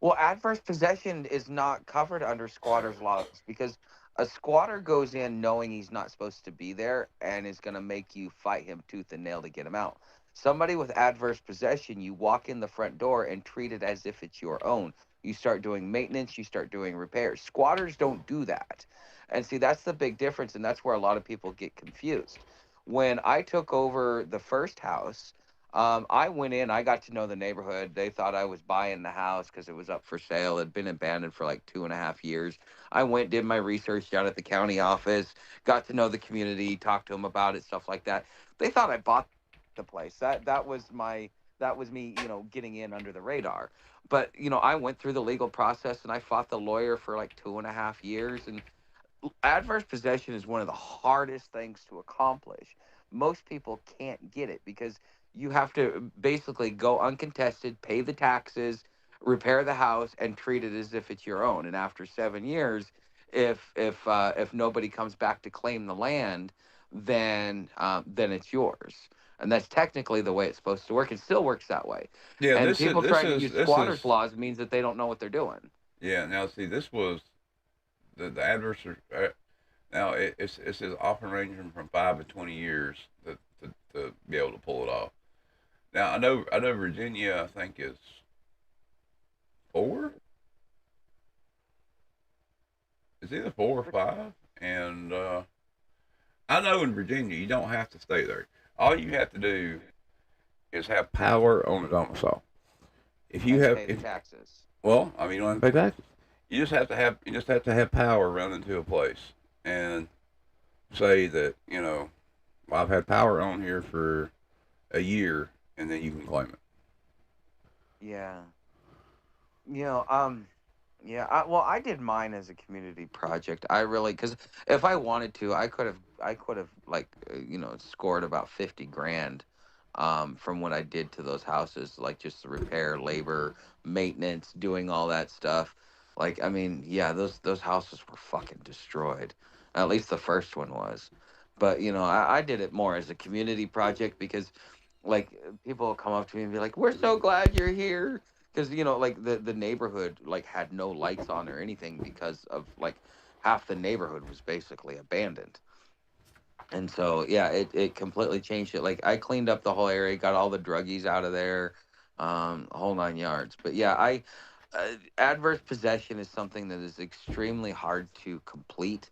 well, adverse possession is not covered under squatters laws because a squatter goes in knowing he's not supposed to be there and is going to make you fight him tooth and nail to get him out. Somebody with adverse possession, you walk in the front door and treat it as if it's your own. You start doing maintenance, you start doing repairs. Squatters don't do that. And see, that's the big difference, and that's where a lot of people get confused. When I took over the first house, I went in, I got to know the neighborhood. They thought I was buying the house because it was up for sale. It had been abandoned for like 2.5 years. I went, did my research down at the county office, got to know the community, talked to them about it, stuff like that. They thought I bought the place. That was me, getting in under the radar. But I went through the legal process and I fought the lawyer for like 2.5 years. And adverse possession is one of the hardest things to accomplish. Most people can't get it because you have to basically go uncontested, pay the taxes, repair the house, and treat it as if it's your own. And after 7 years, if nobody comes back to claim the land, then it's yours. And that's technically the way it's supposed to work. It still works that way. Yeah, And this is people this trying to is use this is squatters laws means that they don't know what they're doing. yeah. Now see, this was the adverse. Now it says often ranging from 5 to 20 years to be able to pull it off. Now I know Virginia I think is 4. It's either 4 or 5, and I know in Virginia you don't have to stay there. All you have to do is have power on a domicile. If you And have, pay the if taxes. well, I mean, you don't have to pay taxes. You just have to have power run into a place and say that well, I've had power on here for a year, and then you can claim it. Yeah. You know, yeah, well, I did mine as a community project. I really, because if I wanted to, I could have like, scored about 50 grand, from what I did to those houses, like just the repair, labor, maintenance, doing all that stuff. Like, I mean, yeah, those houses were fucking destroyed. At least the first one was. But I did it more as a community project because like people will come up to me and be like, "We're so glad you're here," because like the neighborhood like had no lights on or anything because of like half the neighborhood was basically abandoned. And so yeah, it completely changed it. Like I cleaned up the whole area, got all the druggies out of there, whole 9 yards. But yeah, I adverse possession is something that is extremely hard to complete,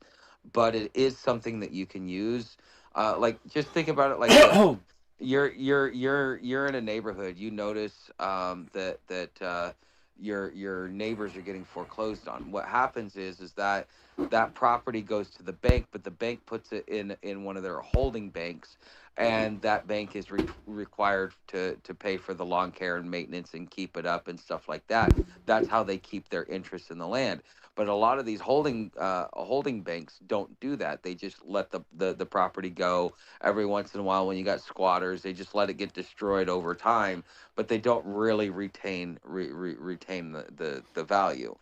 but it is something that you can use. Like just think about it like this: you're in a neighborhood. You notice that your neighbors are getting foreclosed on. What happens is that that property goes to the bank, but the bank puts it in one of their holding banks, and that bank is required to pay for the lawn care and maintenance and keep it up and stuff like that. That's how they keep their interest in the land. But a lot of these holding banks don't do that. They just let the property go. Every once in a while, when you got squatters, they just let it get destroyed over time, but they don't really retain the value.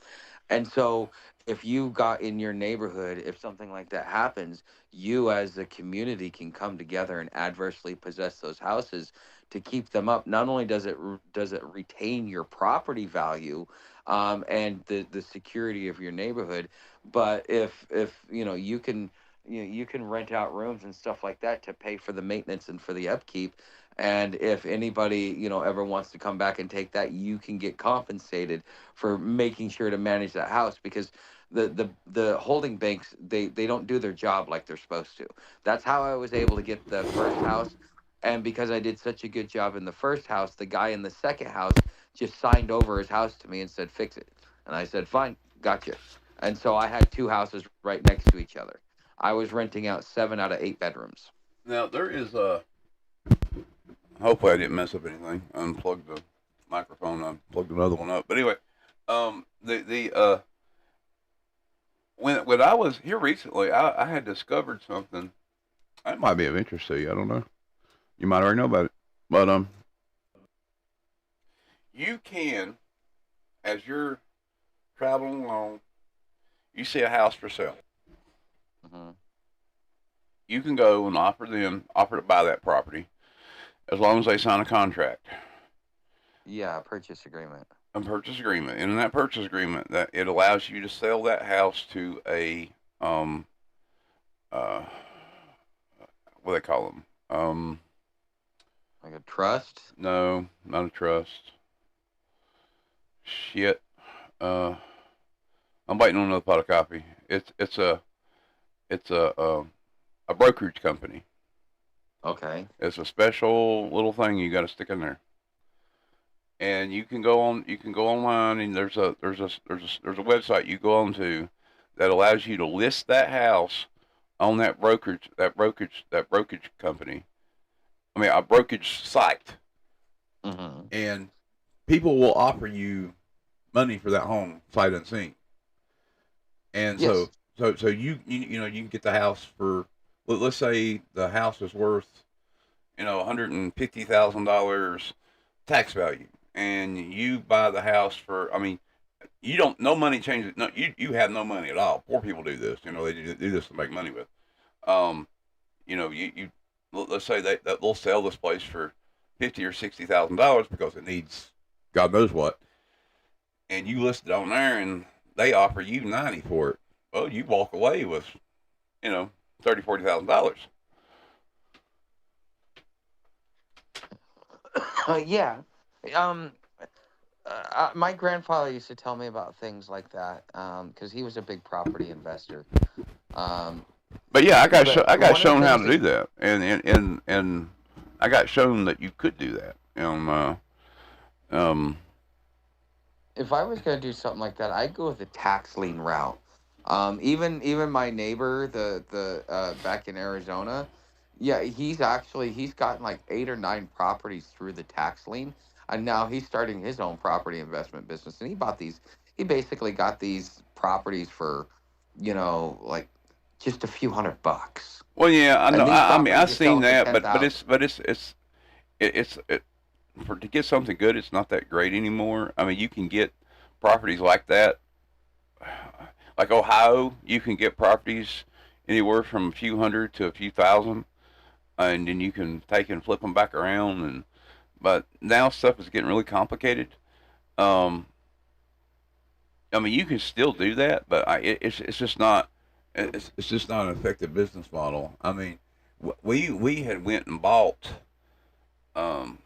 And so if you got in your neighborhood, if something like that happens, you as a community can come together and adversely possess those houses to keep them up. Not only does it retain your property value, and the security of your neighborhood, but if you can, you can rent out rooms and stuff like that to pay for the maintenance and for the upkeep. And if anybody, ever wants to come back and take that, you can get compensated for making sure to manage that house, because the holding banks, they don't do their job like they're supposed to. That's how I was able to get the first house. And because I did such a good job in the first house, the guy in the second house just signed over his house to me and said, fix it. And I said, fine, gotcha. And so I had two houses right next to each other. I was renting out 7 out of 8 bedrooms. Now there is a. Hopefully I didn't mess up anything. Unplugged the microphone. I plugged another one up. But anyway, the when I was here recently, I had discovered something that might be of interest to you. I don't know. You might already know about it, but you can, as you're traveling along, you see a house for sale. Hmm. You can go and offer to buy that property as long as they sign a contract, Yeah, purchase agreement. a purchase agreement. And in that purchase agreement, that it allows you to sell that house to a uh, what do they call them? Like a trust. No, not a trust. Shit. Uh, I'm waiting on another pot of coffee. It's a brokerage company. Okay. It's a special little thing you got to stick in there. And you can go online, and there's a website you go on to that allows you to list that house on that brokerage company. I mean, a brokerage site, Hmm. and people will offer you money for that home sight unseen. And Yes. so you can get the house for, let's say the house is worth $150,000 tax value, and you buy the house for, I mean, you don't, no money changes. No, you have no money at all. Poor people do this. They do this to make money with. Um, you let's say that they'll sell this place for $50,000 or $60,000 because it needs God knows what, and you list it on there, and they offer you 90 for it. Well, you walk away with, you know, $30,000, $40,000. Yeah. Um, my grandfather used to tell me about things like that, because he was a big property investor. Um, But yeah, but I got one of the shown how things to that do that, and I got shown that you could do that. Um, if I was going to do something like that, I'd go with the tax lien route. Even my neighbor, the back in Arizona, yeah, he's gotten like 8 or 9 properties through the tax lien, and now he's starting his own property investment business. And he basically got these properties for, like just a few $100. well, yeah, I know. And these I mean, properties I've are seen selling for that, ten but thousand. it's for to get something good, it's not that great anymore. I mean, you can get properties like that, like Ohio. You can get properties anywhere from a few hundred to a few thousand, and then you can take and flip them back around. And but now stuff is getting really complicated. Um, I mean, you can still do that, but it's just not. It's just not an effective business model. I mean, we had went and bought um,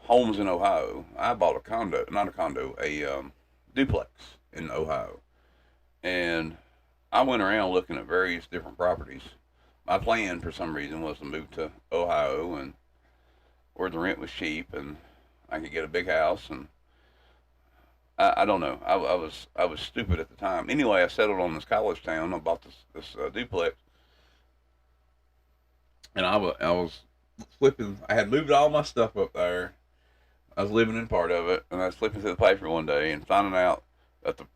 homes in Ohio. I bought a condo, not a condo, a duplex in Ohio, and I went around looking at various different properties. My plan, for some reason, was to move to Ohio, and where the rent was cheap and I could get a big house. And I don't know. I was stupid at the time. Anyway, I settled on this college town. I bought this duplex, and I was flipping. I had moved all my stuff up there. I was living in part of it, and I was flipping through the paper one day and finding out that the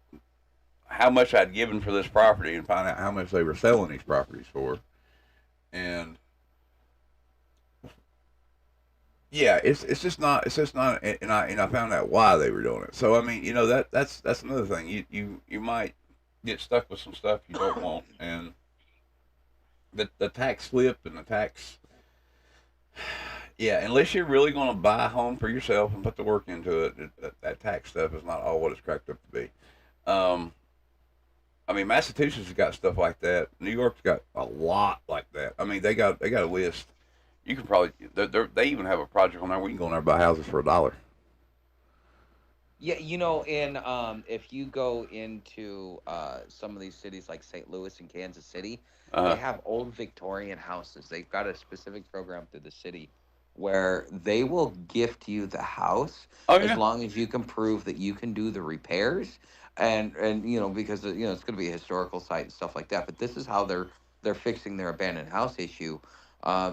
how much I'd given for this property, and finding out how much they were selling these properties for. And yeah, it's just not, and I found out why they were doing it. So I mean, that's another thing. You might get stuck with some stuff you don't want, and the tax flip and the tax. Yeah, unless you're really going to buy a home for yourself and put the work into it, that tax stuff is not all what it's cracked up to be. Um, I mean, Massachusetts has got stuff like that. New York's got a lot like that. I mean, they got a list. You can probably they even have a project on there where you can go in there and buy houses for $1. Yeah, in if you go into some of these cities like St. Louis and Kansas City, they Uh, have old Victorian houses. They've got a specific program through the city where they will gift you the house oh as yeah, long as you can prove that you can do the repairs, and because it's going to be a historical site and stuff like that. But this is how they're fixing their abandoned house issue.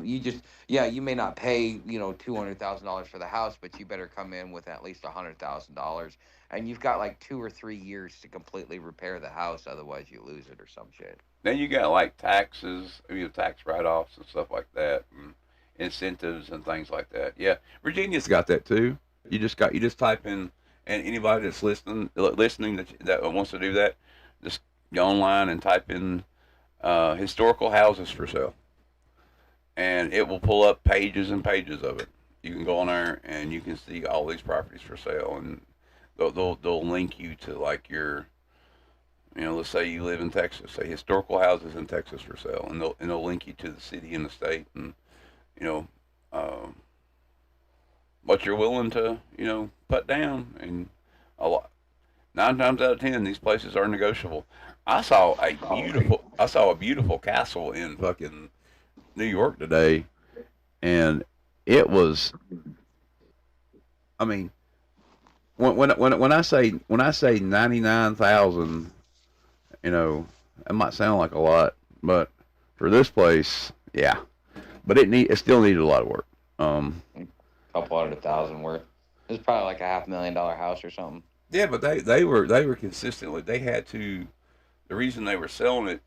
You just Yeah, you may not pay $200,000 for the house, but you better come in with at least $100,000, and you've got like 2 or 3 years to completely repair the house. Otherwise, you lose it or some shit. then you got like taxes, tax write-offs and stuff like that, and incentives and things like that. Yeah, Virginia's got that too. You just type in, and anybody that's listening that wants to do that, just go online and type in historical houses for sale, and it will pull up pages and pages of it. You can go on there and you can see all these properties for sale, and they'll link you to like your, let's say you live in Texas, say historical houses in Texas for sale, and they'll link you to the city and the state, and you know, um, what you're willing to put down, and a lot 9 times out of 10 these places are negotiable. I saw a beautiful castle in fucking New York today, and it was. I mean, when I say 99,000, it might sound like a lot, but for this place, yeah. But it still needed a lot of work. Um, A couple 100,000 worth. It's probably like a $500,000 house or something. yeah, but they were consistently, they had to, the reason they were selling it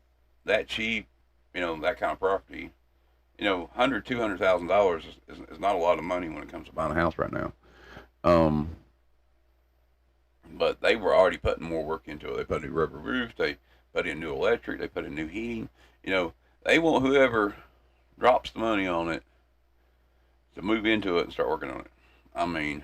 that cheap, that kind of property, 100 $200,000 is not a lot of money when it comes to buying a house right now. Um, but they were already putting more work into it. They put a new rubber roof, they put in new electric, they put in new heating. They want whoever drops the money on it to move into it and start working on it. I mean,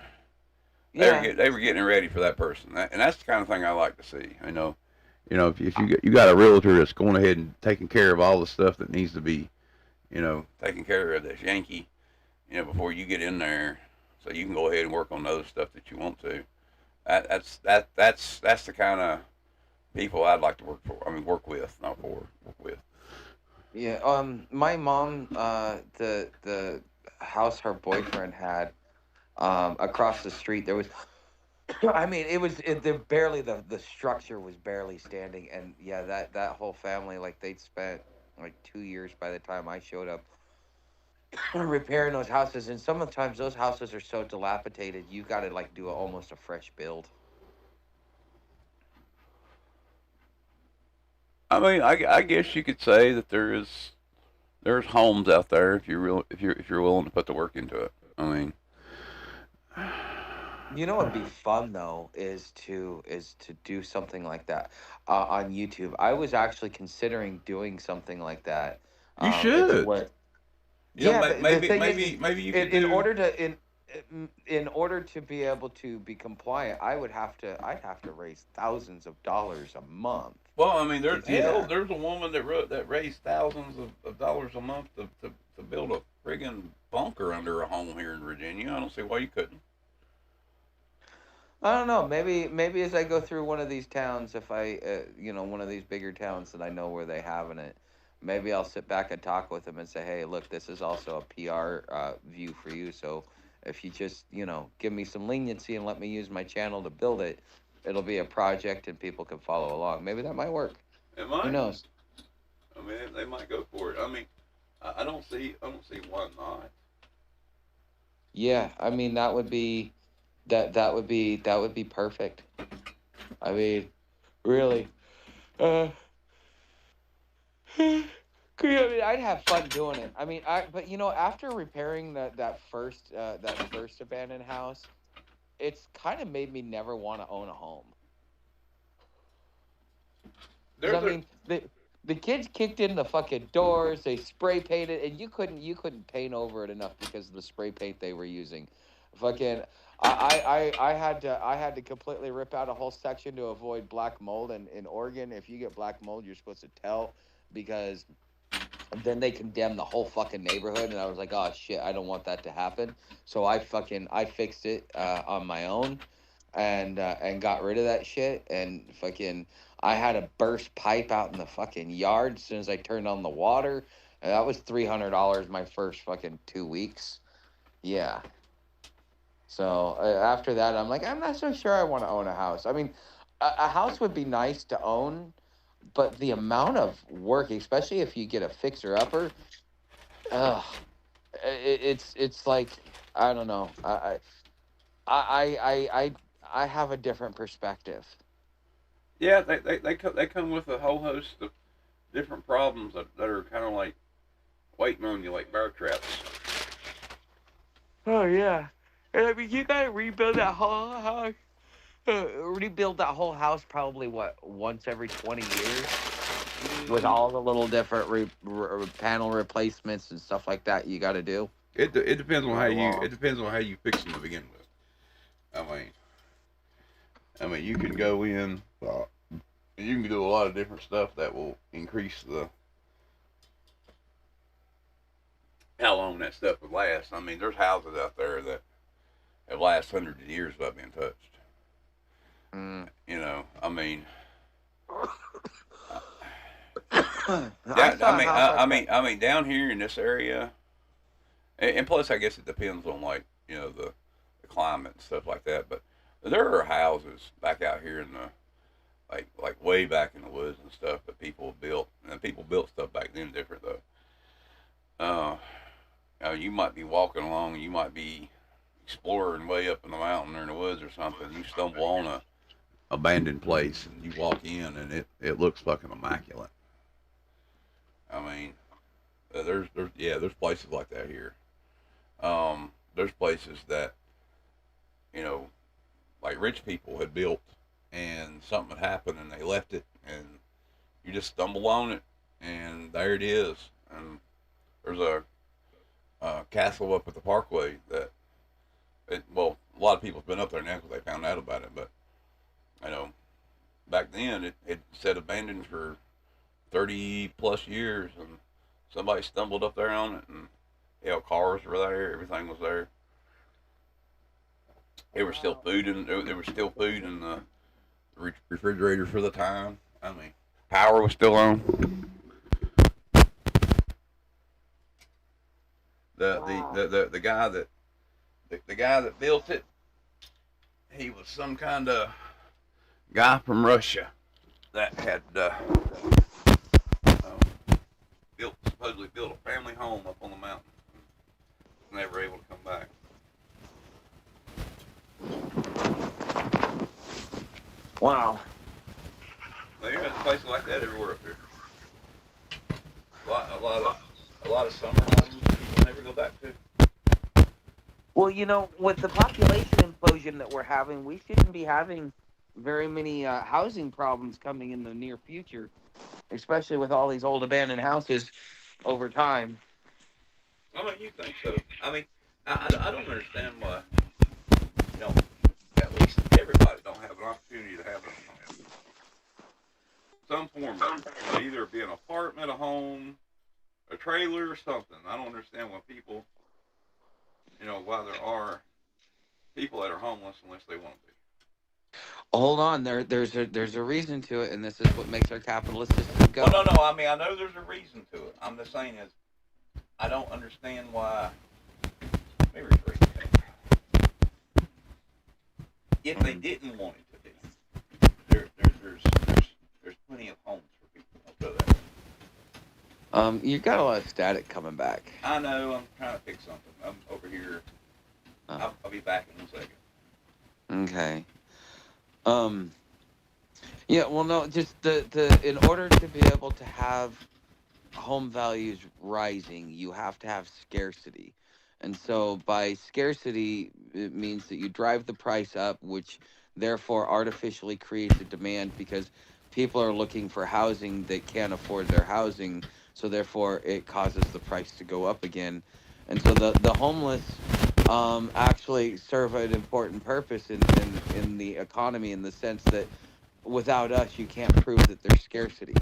Yeah. they were getting ready for that person, and that's the kind of thing I like to see. If you got a realtor that's going ahead and taking care of all the stuff that needs to be, taken care of this Yankee, before you get in there, so you can go ahead and work on the other stuff that you want to. That's the kind of people I'd like to work for. I mean, work with, not for, work with. Yeah. My mom, the house her boyfriend had, across the street, there was. I mean, barely the structure was barely standing, and yeah, that whole family, like, they'd spent like 2 years by the time I showed up repairing those houses, and sometimes those houses are so dilapidated you got to like do almost a fresh build. I mean, I guess you could say that there's homes out there if you're willing to put the work into it. I mean, What'd be fun though is to do something like that on YouTube. I was actually considering doing something like that. you It's should. what Yeah, but the Maybe thing is, maybe you could in do. order to in order to be able to be compliant, I'd have to raise thousands of dollars a month Well, I mean, to do that. there's a woman that raised thousands of dollars a month to build a friggin' bunker under a home here in Virginia. I don't see why you couldn't. I don't know. Maybe as I go through one of these towns, if one of these bigger towns that I know where they having it, maybe I'll sit back and talk with them and say, hey, look, this is also a PR view for you. So if you just give me some leniency and let me use my channel to build it, It'll be a project and people can follow along. Maybe that might work. It Who might. knows? I mean, they might go for it. I mean, I don't see why not. Yeah, I mean that would be perfect. I mean, really. Uh, I mean, I'd have fun doing it. I mean, but after repairing that first abandoned house, it's kind of made me never want to own a home. Because I There's a mean, the kids kicked in the fucking doors, they spray painted, and you couldn't paint over it enough because of the spray paint they were using. Fucking, I had to completely rip out a whole section to avoid black mold. And in Oregon, if you get black mold, you're supposed to tell, because then they condemn the whole fucking neighborhood. And I was like, oh shit, I don't want that to happen. So I fixed it on my own, and got rid of that shit. And fucking, I had a burst pipe out in the fucking yard as soon as I turned on the water. And that was $300 my first fucking 2 weeks. Yeah. So after that, I'm like, I'm not so sure I want to own a house. I mean, a house would be nice to own, but the amount of work, especially if you get a fixer upper, ugh, it's like, I don't know. I have a different perspective. yeah. They come with a whole host of different problems that are kind of like waiting on you, like bear traps. Oh yeah, and I mean, you gotta rebuild that whole house probably what, once every 20 years, with Mm, all the little different panel replacements and stuff like that you got to do. it depends on By law. it depends on how you fix them to begin with. I mean, you can go in. You can do a lot of different stuff that will increase the how long that stuff would last. I mean, there's houses out there that have last hundreds of years without being touched. Mm. I mean, I saw a house like that. I mean, down here in this area, and plus, I guess it depends on like the climate and stuff like that. But there are houses back out here in the like way back in the woods and stuff that people built, and people built stuff back then different though. Uh, you might be walking along, and you might be exploring way up in the mountain or in the woods or something. You stumble on a abandoned place, and you walk in, and it looks fucking immaculate. I mean, there's places like that here. There's places that you know, like rich people had built, and something had happened, and they left it, and you just stumble on it, and there it is. And there's a castle up at the Parkway that, well, a lot of people's been up there now because they found out about it, but you know, back then it sat abandoned for 30 plus years, and somebody stumbled up there on it, and cars were there, everything was there. There was still food in there was still food in the refrigerator for the time. I mean, power was still on. The guy that the guy that built it, he was some kind of guy from Russia that had supposedly built a family home up on the mountain. Never able to come back. Wow. Well, there's places like that everywhere up here. A lot of summer homes people never go back to. Well, with the population implosion that we're having, we shouldn't be having very many housing problems coming in the near future, especially with all these old abandoned houses over time. I mean, you think so? I mean, I don't understand why. You know, at least everybody don't have an opportunity to have some form of either be an apartment, a home, a trailer, or something. I don't understand why people, why there are people that are homeless unless they want to be. Hold on, there's a reason to it, and this is what makes our capitalist system go. Well, no. I mean, I know there's a reason to it. I'm just saying is, I don't understand why. Let me rephrase that. If they didn't want it to be, plenty of homes for people. I'll tell that. You got a lot of static coming back. I know. I'm trying to fix something. I'm over here. Oh, I'll be back in 1 second. okay. Um, yeah, well, no, just in order to be able to have home values rising, you have to have scarcity. And so by scarcity, it means that you drive the price up, which therefore artificially creates a demand because people are looking for housing that can't afford their housing. So therefore, it causes the price to go up again. And so the homeless actually serve an important purpose in the economy in the sense that without us, you can't prove that there's scarcity.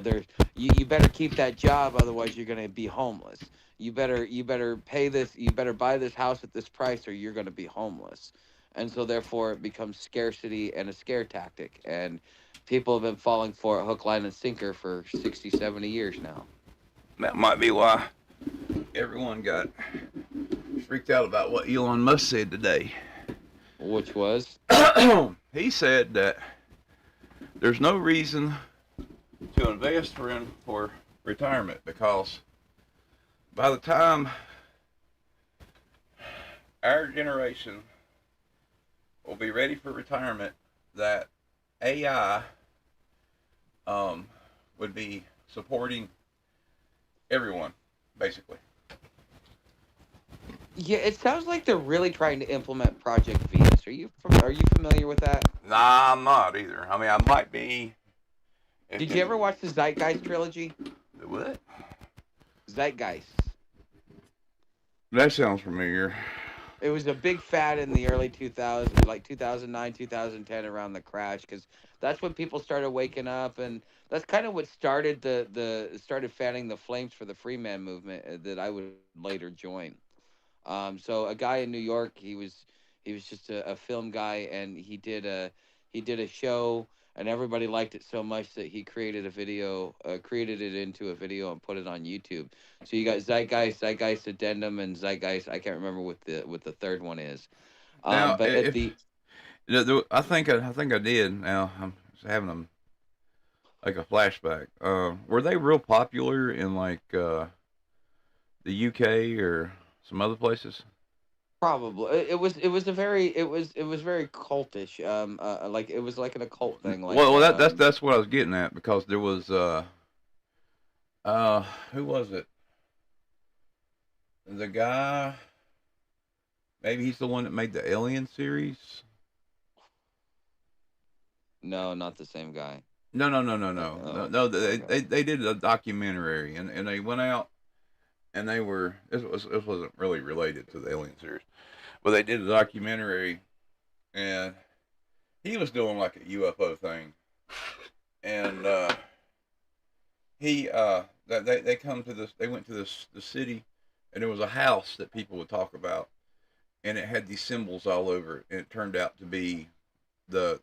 There's you better keep that job, otherwise you're going to be homeless. You better pay this. You better buy this house at this price, or you're going to be homeless. And so therefore, it becomes scarcity and a scare tactic. And people have been falling for it hook, line, and sinker for 60, 70 years now. That might be why everyone got freaked out about what Elon Musk said today. Which was, He said that there's no reason to invest for retirement because by the time our generation will be ready for retirement, that AI would be supporting everyone, basically. yeah, it sounds like they're really trying to implement Project Venus. Are you familiar with that? Nah, I'm not either. I mean, I might be. Did you ever watch the Zeitgeist trilogy? What? Zeitgeist. That sounds familiar. It was a big fad in the early 2000s, like 2009, 2010, around the crash, because that's when people started waking up, and that's kind of what started the started fanning the flames for the free man movement that I would later join. So a guy in New York, he was just a film guy, and he did a show, and everybody liked it so much that he created a video, created it into a video, and put it on YouTube. So you got Zeitgeist, Zeitgeist Addendum, and Zeitgeist. I can't remember what the third one is. Now, But at the I think I did. Now I'm just having them like a flashback. Were they real popular in like the UK or some other places? Probably it was very cultish. Like it was like an occult thing. Like That's what I was getting at because there was who was it? The guy. Maybe he's the one that made the Alien series. no, not the same guy. No, no, no, no, no, no, Oh, no. They, okay. they they did a documentary and they went out and they were this wasn't really related to the Alien series, but they did a documentary and he was doing like a UFO thing and he they come to this they went to this the city and there was a house that people would talk about and it had these symbols all over it and it turned out to be the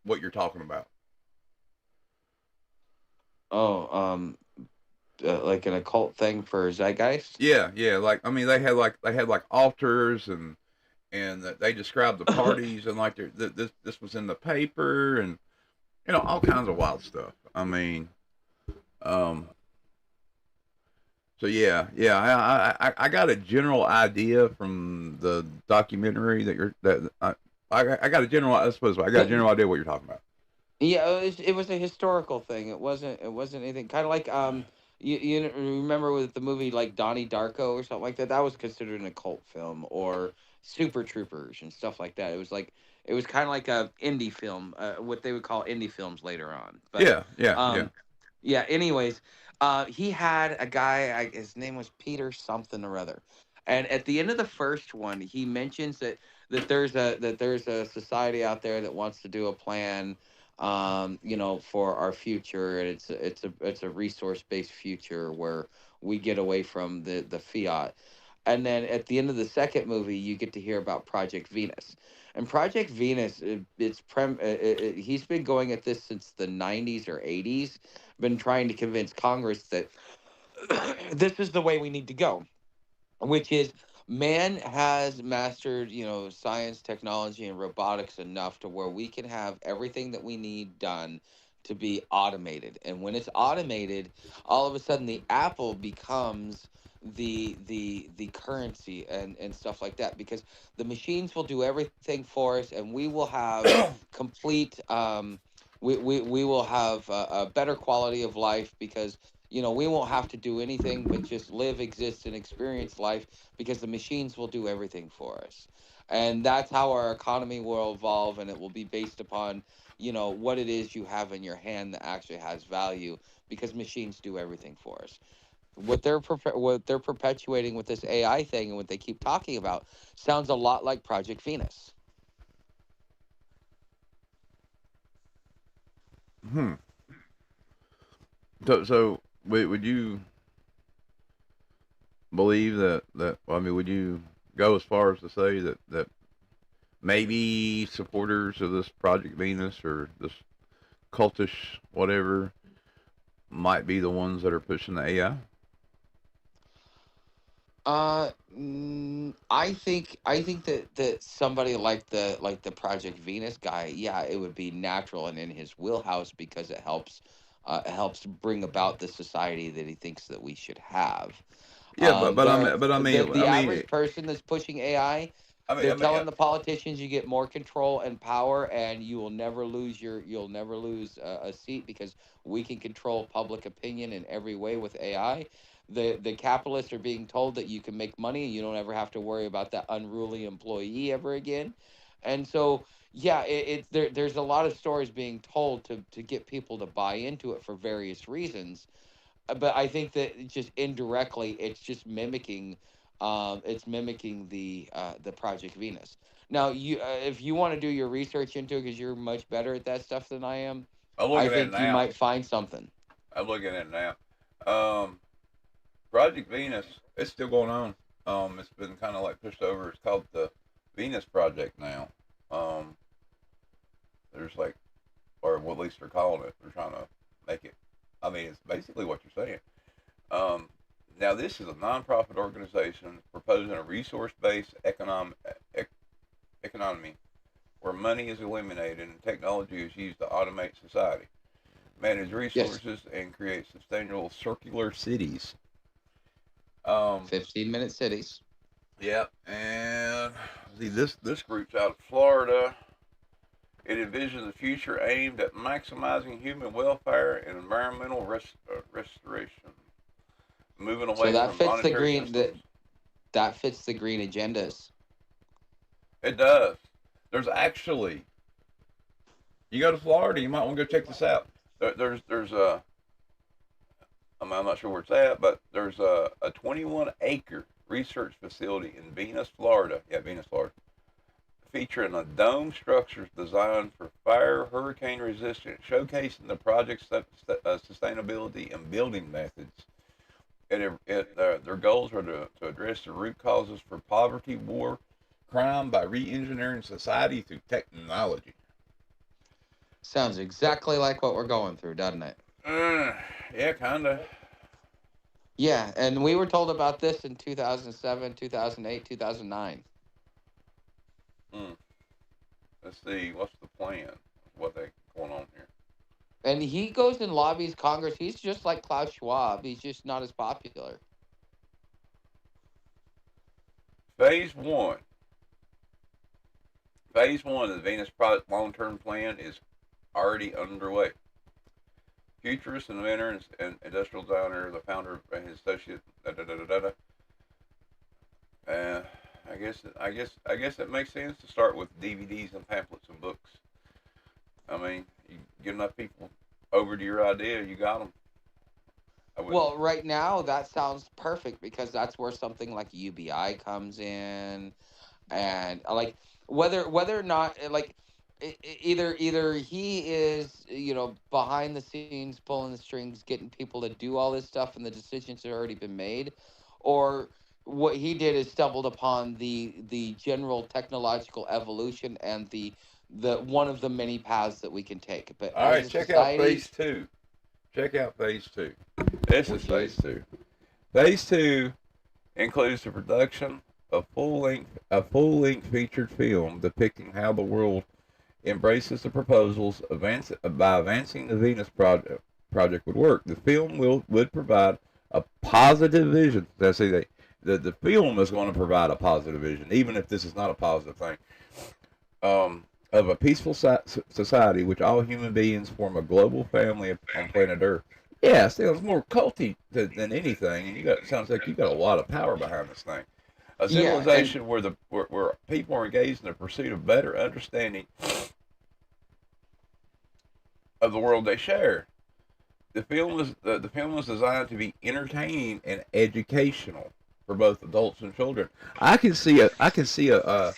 what you're talking about. Oh, like an occult thing for Zeitgeist. Yeah, yeah. Like I mean, they had like altars and they described the parties and like this was in the paper and all kinds of wild stuff. I mean, um, so yeah. I got a general idea from the documentary I got a general. I suppose I got a general idea what you're talking about. Yeah, it was a historical thing. It wasn't anything kind of like you remember with the movie like Donnie Darko or something like that. That was considered an occult film, or Super Troopers and stuff like that. It was kind of like a indie film, what they would call indie films later on. But Yeah, yeah, yeah. um, yeah. Anyways, he had a guy. His name was Peter something or other, and at the end of the first one, he mentions that there's a society out there that wants to do a plan, for our future, and it's a resource based future where we get away from the fiat. And then at the end of the second movie, you get to hear about Project Venus. And Project Venus, he's been going at this since the 90s or 80s, been trying to convince Congress that this is the way we need to go, which is man has mastered science, technology, and robotics enough to where we can have everything that we need done to be automated. And when it's automated, all of a sudden the Apple becomes the currency and stuff like that, because the machines will do everything for us, and we will have complete we will have a better quality of life, because we won't have to do anything but just live, exist, and experience life, because the machines will do everything for us. And that's how our economy will evolve, and it will be based upon what it is you have in your hand that actually has value, because machines do everything for us. What they're perpetuating with this AI thing and what they keep talking about sounds a lot like Project Venus. Hmm. So would you believe that? I mean, would you go as far as to say that maybe supporters of this Project Venus or this cultish whatever might be the ones that are pushing the AI? I think that somebody like the Project Venus guy, yeah, it would be natural and in his wheelhouse, because it helps bring about the society that he thinks that we should have. Yeah, but The I average mean person that's pushing AI, they're I mean telling the politicians you get more control and power, and you'll never lose a seat, because we can control public opinion in every way with AI. The capitalists are being told that you can make money and you don't ever have to worry about that unruly employee ever again. And so, yeah, there's a lot of stories being told to get people to buy into it for various reasons. But I think that just indirectly, it's mimicking the Project Venus. Now, if you want to do your research into it, because you're much better at that stuff than I am, I'm I looking at it think you now. might find something. I'm looking at it now. Um, Project Venus, it's still going on. It's been kind of like pushed over. It's called the Venus Project now. Um, there's like, or well, at least they're calling it. They're trying to make it. I mean, it's basically what you're saying. Um, Now, this is a nonprofit organization proposing a resource-based economy where money is eliminated and technology is used to automate society, manage Yes, resources, and create sustainable circular cities. Um, 15-minute cities. yeah, and see this group's out of Florida. It envisions a future aimed at maximizing human welfare and environmental restoration, moving So away that from fits the monetary green systems. that fits the green agendas. It does. There's actually, you go to Florida, you might want to go check this out. There's a, I'm not sure where it's at, but there's a 21-acre research facility in Venus, Florida. Yeah, Venus, Florida, featuring a dome structure designed for fire, hurricane resistance, showcasing the project's sustainability and building methods. Their goals are to address the root causes for poverty, war, crime by re-engineering society through technology. Sounds exactly like what we're going through, doesn't it? Uh, yeah, kind of. Yeah, and we were told about this in 2007, 2008, 2009. Mm. Let's see, what's the plan? What they going on here? And he goes and lobbies Congress. He's just like Klaus Schwab. He's just not as popular. Phase one. Phase one of the Venus Project long-term plan is already underway. Futurist inventor and industrial designer, the founder and his associate. Da, da, da, da, da. Uh, I guess it makes sense to start with DVDs and pamphlets and books. I mean, you get enough people over to your idea, you got them. I wouldn't. Well, right now that sounds perfect, because that's where something like UBI comes in, and like whether or not like either he is behind the scenes pulling the strings, getting people to do all this stuff, and the decisions have already been made, or what he did is stumbled upon the general technological evolution and the one of the many paths that we can take. But All as right, a check out society, phase two. Check out phase two. This is which phase is two. Phase two includes the production of full length featured film depicting how the world embraces the proposals by advancing the Venus project would work. The film would provide a positive vision. That's the film is going to provide a positive vision, even if this is not a positive thing. Of a peaceful society, which all human beings form a global family on planet Earth. Yeah, it sounds more culty than anything, and sounds like you got a lot of power behind this thing. A Yeah, and civilization where people are engaged in the pursuit of better understanding of the world they share. The film was designed to be entertaining and educational for both adults and children. I can see a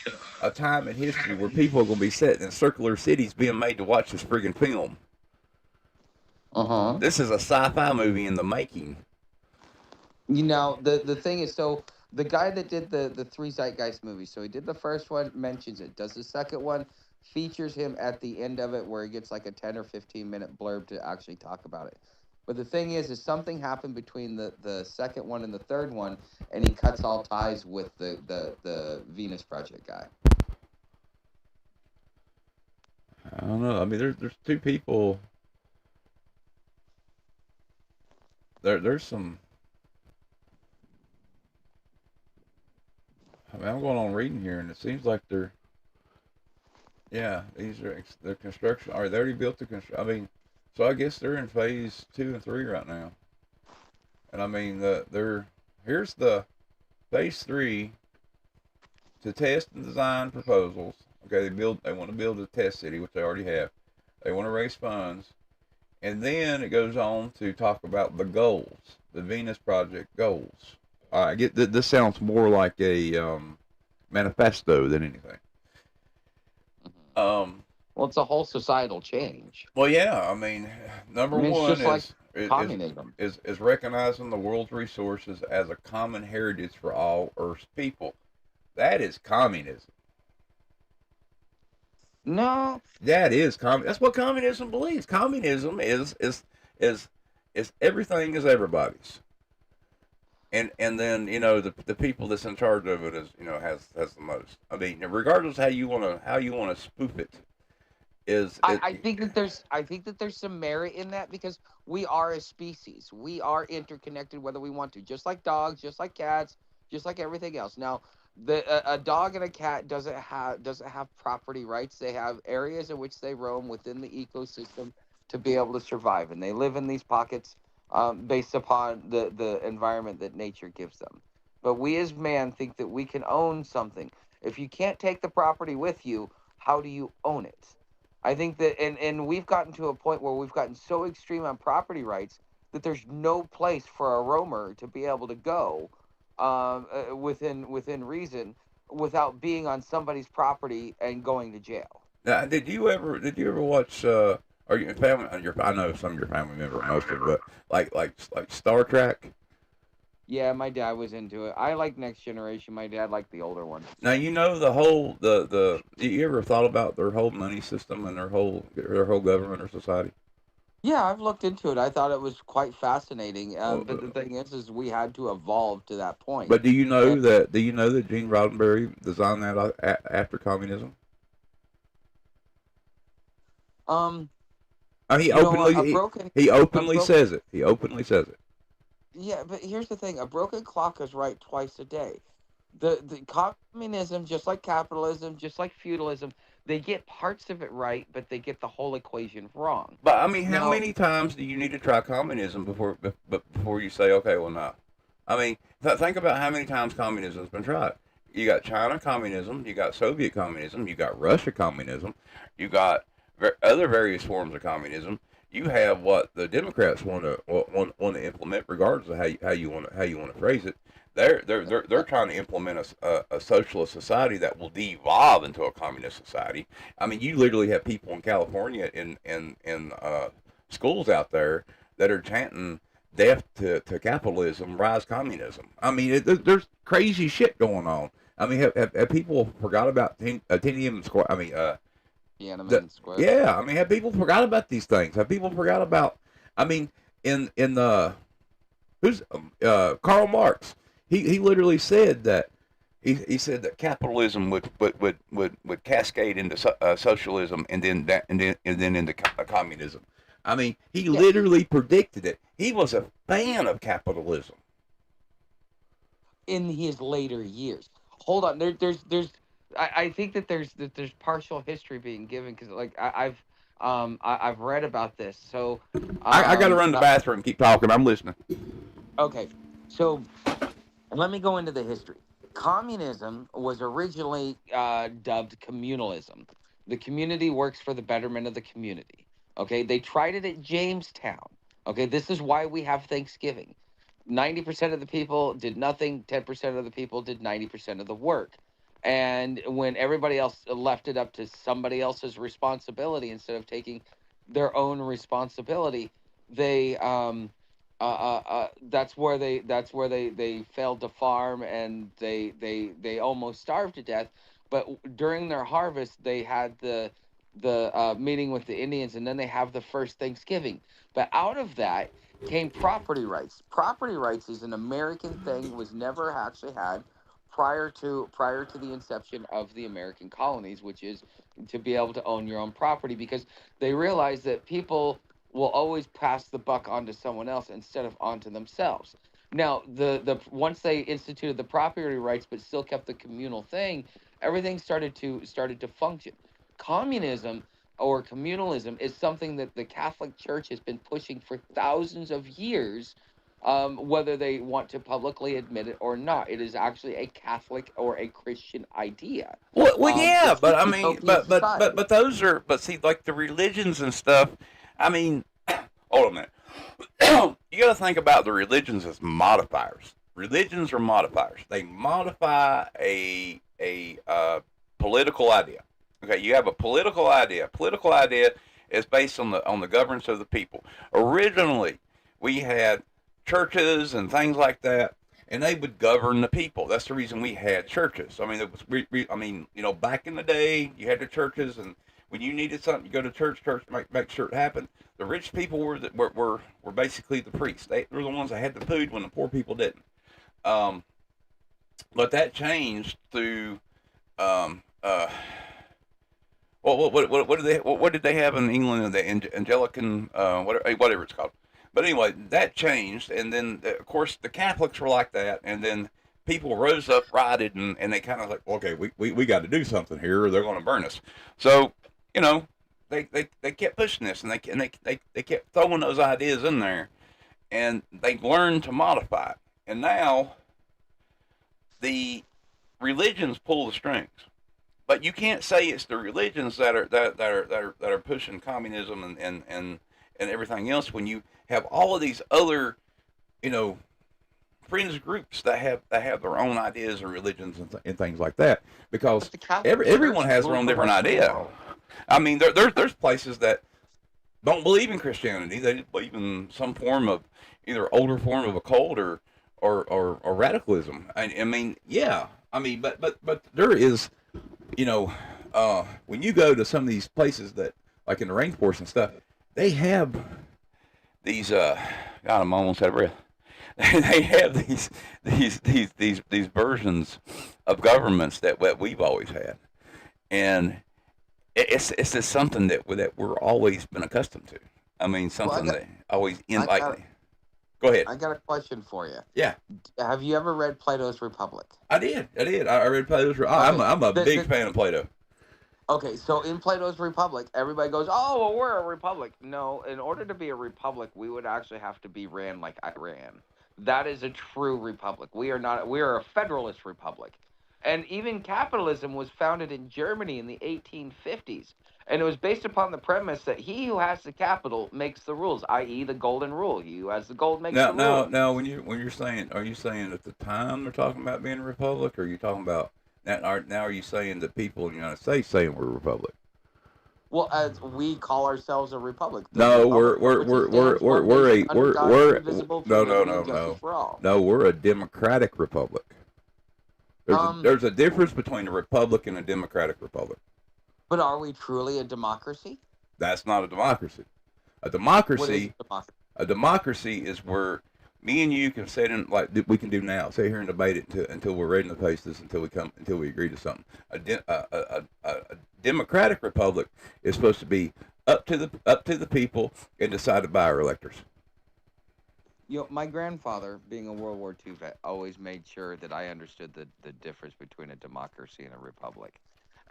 time in history where people are going to be sitting in circular cities being made to watch this friggin' film. uh-huh. This is a sci-fi movie in the making. The thing is, so the guy that did the three Zeitgeist movies, so he did the first one, mentions it, does the second one, features him at the end of it, where he gets like a 10 or 15 minute blurb to actually talk about it. But the thing is something happened between the second one and the third one, and he cuts all ties with the Venus Project guy. I don't know. I mean, there's two people. There's some. I mean, I'm going on reading here, and it seems like they're. Yeah, these are the construction. Are they already built the construction? I mean, so I guess they're in phase 2 and 3 right now. And I mean, here's the phase 3 to test and design proposals. Okay, they want to build a test city, which they already have. They want to raise funds, and then it goes on to talk about the goals, the Venus Project goals. I get that this sounds more like a manifesto than anything. Mhm. Well, it's a whole societal change. Well, yeah. I mean, number I mean, it's one just like is communism. is recognizing the world's resources as a common heritage for all Earth's people. That is communism. No, That is That's what communism believes. Communism is everything is everybody's. And then the people that's in charge of it is has the most. I mean, regardless how you wanna spoof it, is I, it. I think that there's some merit in that because we are a species. We are interconnected whether we want to. Just like dogs, just like cats, just like everything else. Now, a dog and a cat doesn't have property rights. They have areas in which they roam within the ecosystem to be able to survive, and they live in these pockets based upon the environment that nature gives them. But we as man think that we can own something. If you can't take the property with you, how do you own it? I think that, and we've gotten to a point where we've gotten so extreme on property rights that there's no place for a roamer to be able to go within reason without being on somebody's property and going to jail. Now, did you ever watch? Are you family? I know some of your family members, most of it, but like Star Trek. Yeah, my dad was into it. I like Next Generation. My dad liked the older one. Now you know the whole the. You ever thought about their whole money system and their whole government or society? Yeah, I've looked into it. I thought it was quite fascinating. Well, But the thing is we had to evolve to that point. but do you And know that Gene Roddenberry designed that after communism? um, He you know what? openly he A openly broken says it. He openly says it. Yeah, but here's the thing: a broken clock is right twice a day. The communism, just like capitalism, just like feudalism, they get parts of it right, but they get the whole equation wrong. But I mean, how Now, many times do you need to try communism before you say, okay, well, no? I mean, think about how many times communism's been tried. You got China communism, you got Soviet communism, you got Russia communism, you got other various forms of communism. You have what the Democrats want to implement, regardless of how you want to phrase it. They're trying to implement a socialist society that will devolve into a communist society. I mean, you literally have people in California in schools out there that are chanting death to capitalism, rise communism. I mean, there's crazy shit going on. I mean, have people forgot about Tiananmen Square? I mean, Tiananmen Square. yeah. I mean, have people forgot about these things? Have people forgot about? I mean, in the who's Karl Marx? He literally said that he said that capitalism would cascade into socialism and then into communism. I mean, he Yeah, literally predicted it. He was a fan of capitalism. in his later years. Hold on, there's I think that there's partial history being given because like I've read about this. So I got to um run to the uh, bathroom. Keep talking. I'm listening. okay, so let me go into the history. Communism was originally dubbed communalism. The community works for the betterment of the community. Okay, they tried it at Jamestown. Okay, this is why we have Thanksgiving. 90% of the people did nothing, 10% of the people did 90% of the work. And when everybody else left it up to somebody else's responsibility instead of taking their own responsibility, they that's where they failed to farm and they almost starved to death. But during their harvest, they had the meeting with the Indians, and then they have the first Thanksgiving. But out of that came property rights. Property rights is an American thing, was never actually had prior to the inception of the American colonies, which is to be able to own your own property, because they realized that people will always pass the buck onto someone else instead of onto themselves. Now, the once they instituted the property rights but still kept the communal thing, everything started to function. Communism or communalism is something that the Catholic Church has been pushing for thousands of years, whether they want to publicly admit it or not. It is actually a Catholic or a Christian idea. Well, yeah, It's but a I mean, utopian society. but those are, but see, like the religions and stuff. I mean, hold on a minute. You got to think about the religions as modifiers. Religions are modifiers. They modify a political idea. Okay, you have a political idea. Political idea is based on the governance of the people. Originally, we had churches and things like that, and they would govern the people. That's the reason we had churches. I mean, it was I mean, back in the day, you had the churches, and when you needed something, you go to church. Church make sure it happened. The rich people were basically the priests. They were the ones that had the food when the poor people didn't. Um, but that changed through um, uh, what did they have in England? The Anglican whatever it's called. But anyway, that changed, and then of course the Catholics were like that, and then people rose up, rioted, and they kind of like, okay, we got to do something here, or they're going to burn us. So you know, they kept pushing this, and they kept throwing those ideas in there, and they learned to modify it, and now the religions pull the strings. But you can't say it's the religions that are pushing communism and everything else when you have all of these other you know fringe groups that have their own ideas and religions and things like that because But the Catholic everyone Church has their ruled own the different Western idea. world. I mean, there's places that don't believe in Christianity. They believe in some form of either older form of occult or radicalism. I mean, yeah. I mean, but there is, you know, when you go to some of these places that, like in the rainforest and stuff, they have these. God, I'm almost out of breath. They have these versions of governments that we've always had, and it's just something that we're always been accustomed to. I mean, Well, something that always I like. got Go ahead. I got a question for you. Yeah, Have you ever read Plato's Republic? I did. I read Plato's. Okay. I'm a The, big the, fan of Plato. okay, so in Plato's Republic, everybody goes, "Oh, well, we're a republic." No, in order to be a republic, we would actually have to be ran like Iran. That is a true republic. We are not. We are a federalist republic. And even capitalism was founded in Germany in the 1850s. And it was based upon the premise that he who has the capital makes the rules, i.e., the golden rule. He who has the gold makes Now, the now, rules. now, are you saying at the time they're talking about being a republic, or are you talking about now? Are you saying that people in the United States saying we're a republic? Well, as we call ourselves a republic, the No, republic for which it stands, one nation under God, indivisible, with no, no, liberty no, and justice no, for all. no. We're a democratic republic. Um, There's a difference between a republic and a democratic republic. but are we truly a democracy? That's not a democracy. A What is democracy a democracy? A democracy is where Me and you can sit in like we can do now. Sit here and debate it until we're ready to face this. Until we agree to something. A democratic republic is supposed to be up to the people and decided by our electors. My grandfather, being a World War II vet, always made sure that I understood the difference between a democracy and a republic.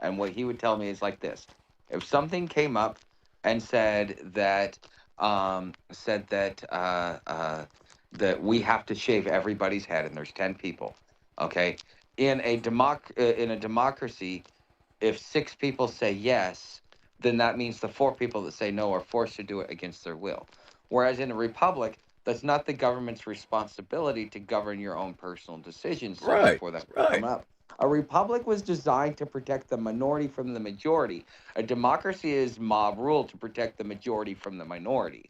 And what he would tell me is like this: if something came up and said that we have to shave everybody's head, and there's 10 people, okay, in a democracy, if 6 people say yes, then that means the 4 people that say no are forced to do it against their will. Whereas in a republic, that's not the government's responsibility to govern your own personal decisions, so Right, therefore that would come right. up. A republic was designed to protect the minority from the majority. A democracy is mob rule to protect the majority from the minority.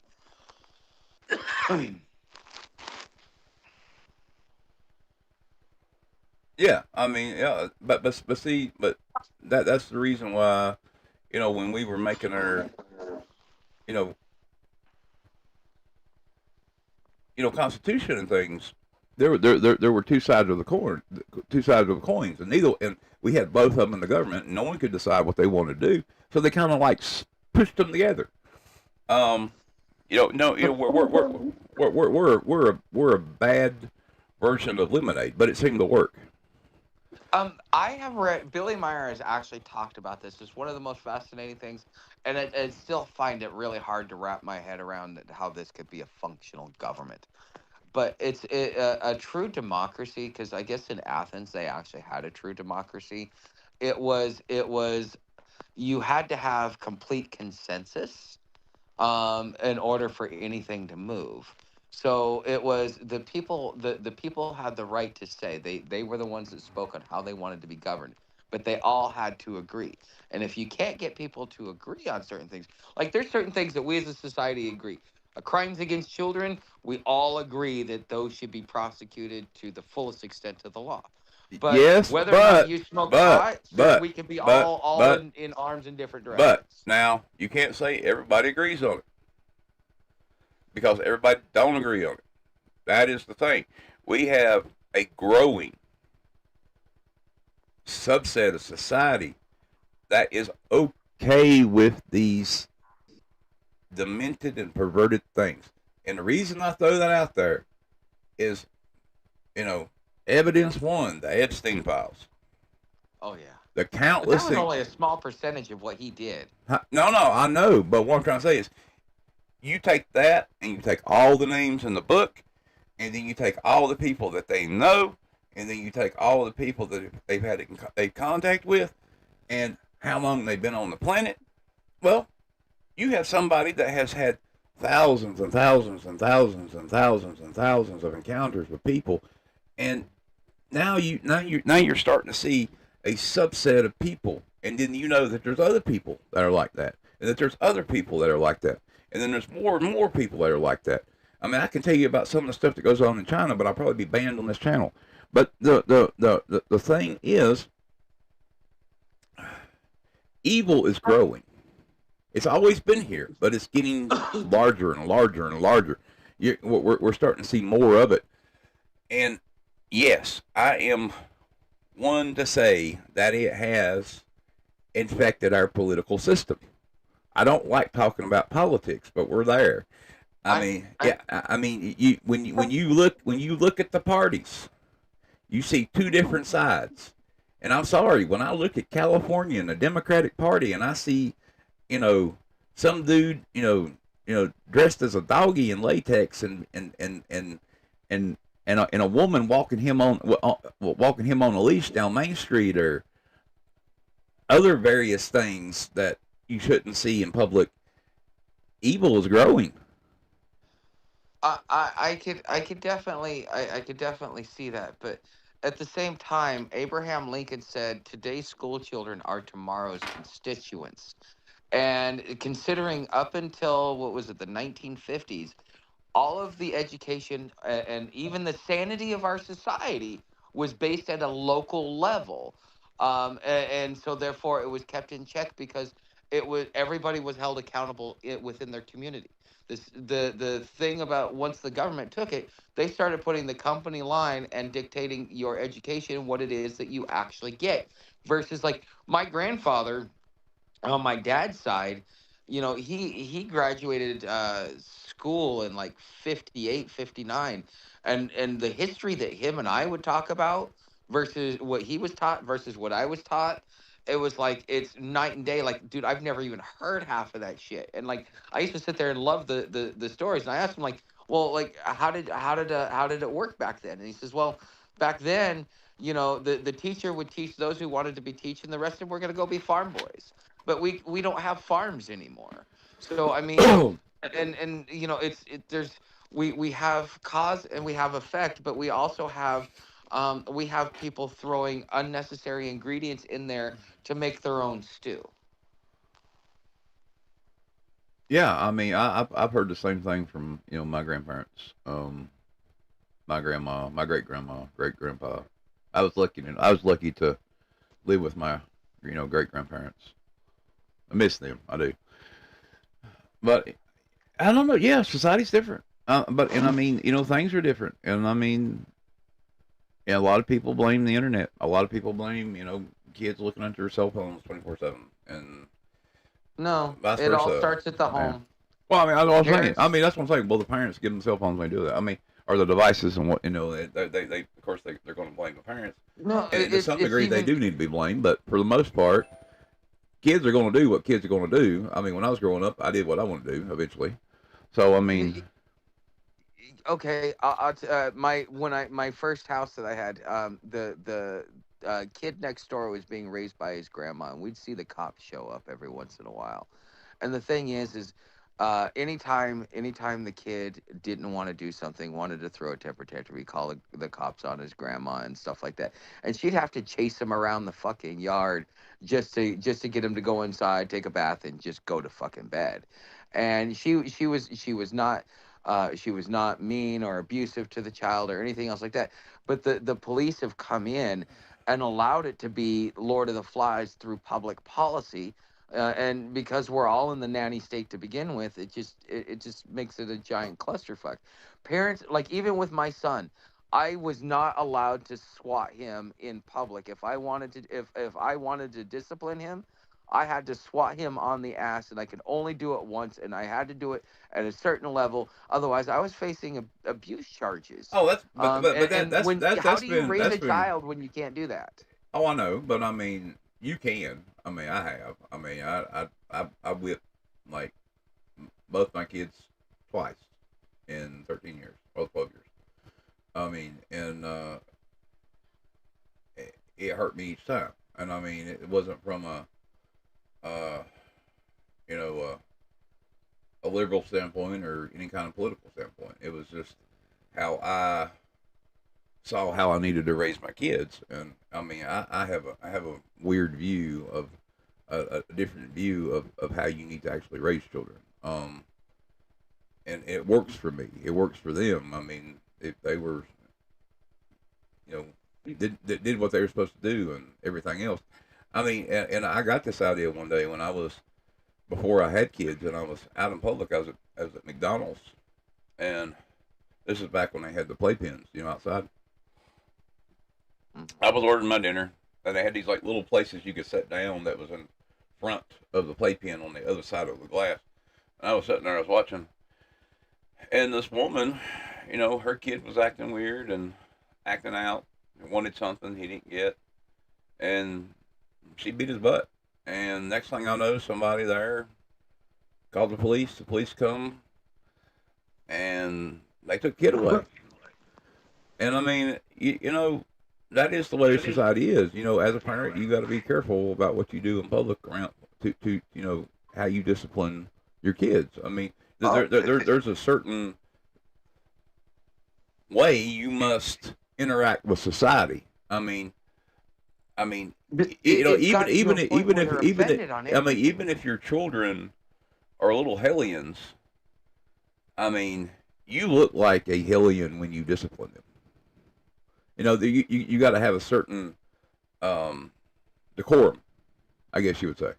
Yeah, I mean, yeah, but see, but that's the reason why when we were making our you know constitution and things, there were two sides of the coins, and we had both of them in the government, and no one could decide what they wanted to do, so they kind of like pushed them together. Um, no, we're a bad version of lemonade, but it seemed to work. I have read Billy Meyer has actually talked about this. It's one of the most fascinating things, and I still find it really hard to wrap my head around how this could be a functional government. But a true democracy, because I guess in Athens they actually had a true democracy. It was you had to have complete consensus in order for anything to move. So it was the people had the right to say they were the ones that spoke on how they wanted to be governed, but they all had to agree. And if you can't get people to agree on certain things, like there's certain things that we as a society agree. Crimes against children, we all agree that those should be prosecuted to the fullest extent of the law. But Yes, whether or not you smoke but pot, but we can be but all but in arms in different but directions. now you can't say everybody agrees on it because everybody don't agree on it. That is the thing. We have a growing subset of society that is okay with these demented and perverted things. And the reason I throw that out there is, you know, evidence one, the Epstein files, Oh yeah. the But that countless was things. only a small percentage of what he did. No, I know, but what I'm trying to say is, you take that and you take all the names in the book, and then you take all the people that they know, and then you take all the people that they've had they've contact with, and how long they've been on the planet. Well, you have somebody that has had thousands and thousands and thousands and thousands and thousands of encounters with people, and now you're starting to see a subset of people, and then you know that there's other people that are like that, and that there's other people that are like that, and then there's more and more people that are like that. I mean, I can tell you about some of the stuff that goes on in China, but I'll probably be banned on this channel. But the thing is, evil is growing. It's always been here, but it's getting larger and larger and larger. We're starting to see more of it. And yes, I am one to say that it has infected our political system. I don't like talking about politics, but we're there. I I, mean, I, yeah, I mean, when you look at the parties, you see two different sides. And I'm sorry, when I look at California and the Democratic Party, and I see, you know, some dude, dressed as a doggy in latex, and a woman walking him on a leash down Main Street, or other various things that you shouldn't see in public. Evil is growing. I could definitely see that, but at the same time, Abraham Lincoln said, "Today's school children are tomorrow's constituents." And considering up until what was it, the 1950s, all of the education and even the sanity of our society was based at a local level, and so therefore it was kept in check because it was everybody was held accountable within their community. The thing about once the government took it, they started putting the company line and dictating your education, what it is that you actually get, versus like my grandfather on my dad's side, he graduated school in like 58, 59, and the history that him and I would talk about versus what he was taught versus what I was taught, it was like it's night and day. Like, dude, I've never even heard half of that shit. And like I used to sit there and love the stories, and I asked him like, well, like how did it work back then? And he says, well, back then, the teacher would teach those who wanted to be teaching, the rest of them were going to go be farm boys. But we don't have farms anymore. So I mean, and there's we have cause and we have effect, but we have people throwing unnecessary ingredients in there to make their own stew. Yeah, I mean, I've heard the same thing from my grandparents, my grandma, my great grandma, great grandpa. I was lucky to live with my great grandparents. I miss them, I do. But I don't know. Yeah, society's different. But and I mean, things are different, and I mean, yeah, a lot of people blame the internet. A lot of people blame kids looking at their cell phones 24/7, and No, vice it all versa. starts at the Yeah. home. Well, I mean, that's what I'm saying. I Parents. mean, that's what I'm saying. Well, the parents give them cell phones when they do that. I mean, or the devices and what they of course they're going to blame the parents, No, and to some it's degree they even do need to be blamed. But for the most part, kids are going to do what kids are going to do. I mean, when I was growing up, I did what I wanted to do eventually. So I mean, okay. My when I my first house that I had, the kid next door was being raised by his grandma, and we'd see the cops show up every once in a while. And the thing is anytime the kid didn't want to do something, wanted to throw a temper tantrum, we call the cops on his grandma and stuff like that. And she'd have to chase him around the fucking yard just to get him to go inside, take a bath, and just go to fucking bed. And she was not mean or abusive to the child or anything else like that. But the police have come in and allowed it to be Lord of the Flies through public policy, and because we're all in the nanny state to begin with, it just makes it a giant clusterfuck. Parents, like even with my son, I was not allowed to swat him in public. If I wanted to discipline him, I had to swat him on the ass, and I could only do it once, and I had to do it at a certain level. Otherwise, I was facing abuse charges. oh, that's but And how do you raise that's a been. child when you can't do that? Oh, I know, but I mean, you can. I mean, I have. I mean, I whipped like both my kids twice in 13 years or 12 years. I mean, and it hurt me each time. And I mean, it wasn't from uh, you know, a liberal standpoint or any kind of political standpoint. It was just how I saw how I needed to raise my kids. And I mean, I have a weird view of a different view of how you need to actually raise children. And it works for me. It works for them. I mean, if they were, you know, did what they were supposed to do and everything else. I mean, and I got this idea one day when I was before I had kids and I was out in public. I was at McDonald's, and this is back when they had the playpens, outside. I was ordering my dinner, and they had these like little places you could sit down that was in front of the playpen on the other side of the glass. And I was sitting there, I was watching, and this woman, her kid was acting weird and acting out, and wanted something he didn't get, and she beat his butt. And next thing I know, somebody there called the police. The police come, and they took the kid away. And I mean, that is the way society is. As a parent, you got to be careful about what you do in public around to how you discipline your kids. I mean, Oh, there's a certain way you must interact with society. I mean, it's gotten to a point even where if they're offended on everything. even if your children are little hellions, I mean, you look like a hellion when you discipline them. You got to have a certain decorum, I guess you would say.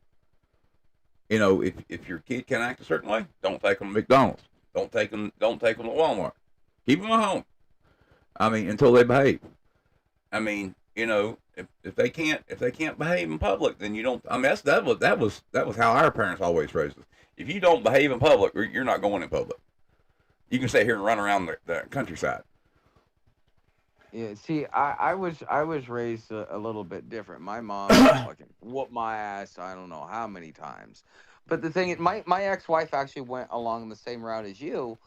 if your kid can act a certain way, don't take them to McDonald's. Don't take them to Walmart. Keep them at home. I mean, until they behave. I mean, if they can't behave in public, then you don't. I mean, that was how our parents always raised us. If you don't behave in public, you're not going in public. You can stay here and run around the countryside. Yeah, see, I was raised a little bit different. My mom fucking whooped my ass. I don't know how many times, but the thing is, my ex-wife actually went along the same route as you,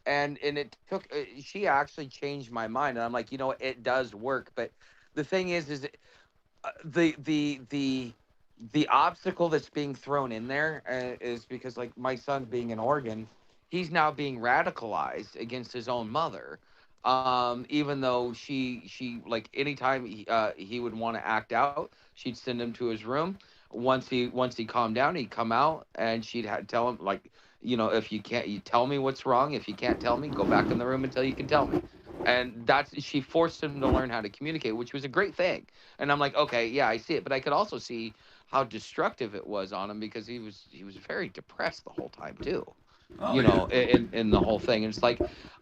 and it took. She actually changed my mind, and I'm like, it does work. But the thing is the obstacle that's being thrown in there is because like my son being in Oregon, he's now being radicalized against his own mother. Even though she like anytime he would want to act out, she'd send him to his room. Once he calmed down, he'd come out and she'd tell him like, if you can't, you tell me what's wrong. If you can't tell me, go back in the room until you can tell me. And that's she forced him to learn how to communicate, which was a great thing. And I'm like, okay, yeah, I see it, but I could also see how destructive it was on him because he was very depressed the whole time too. Oh yeah. In the whole thing, and it's like,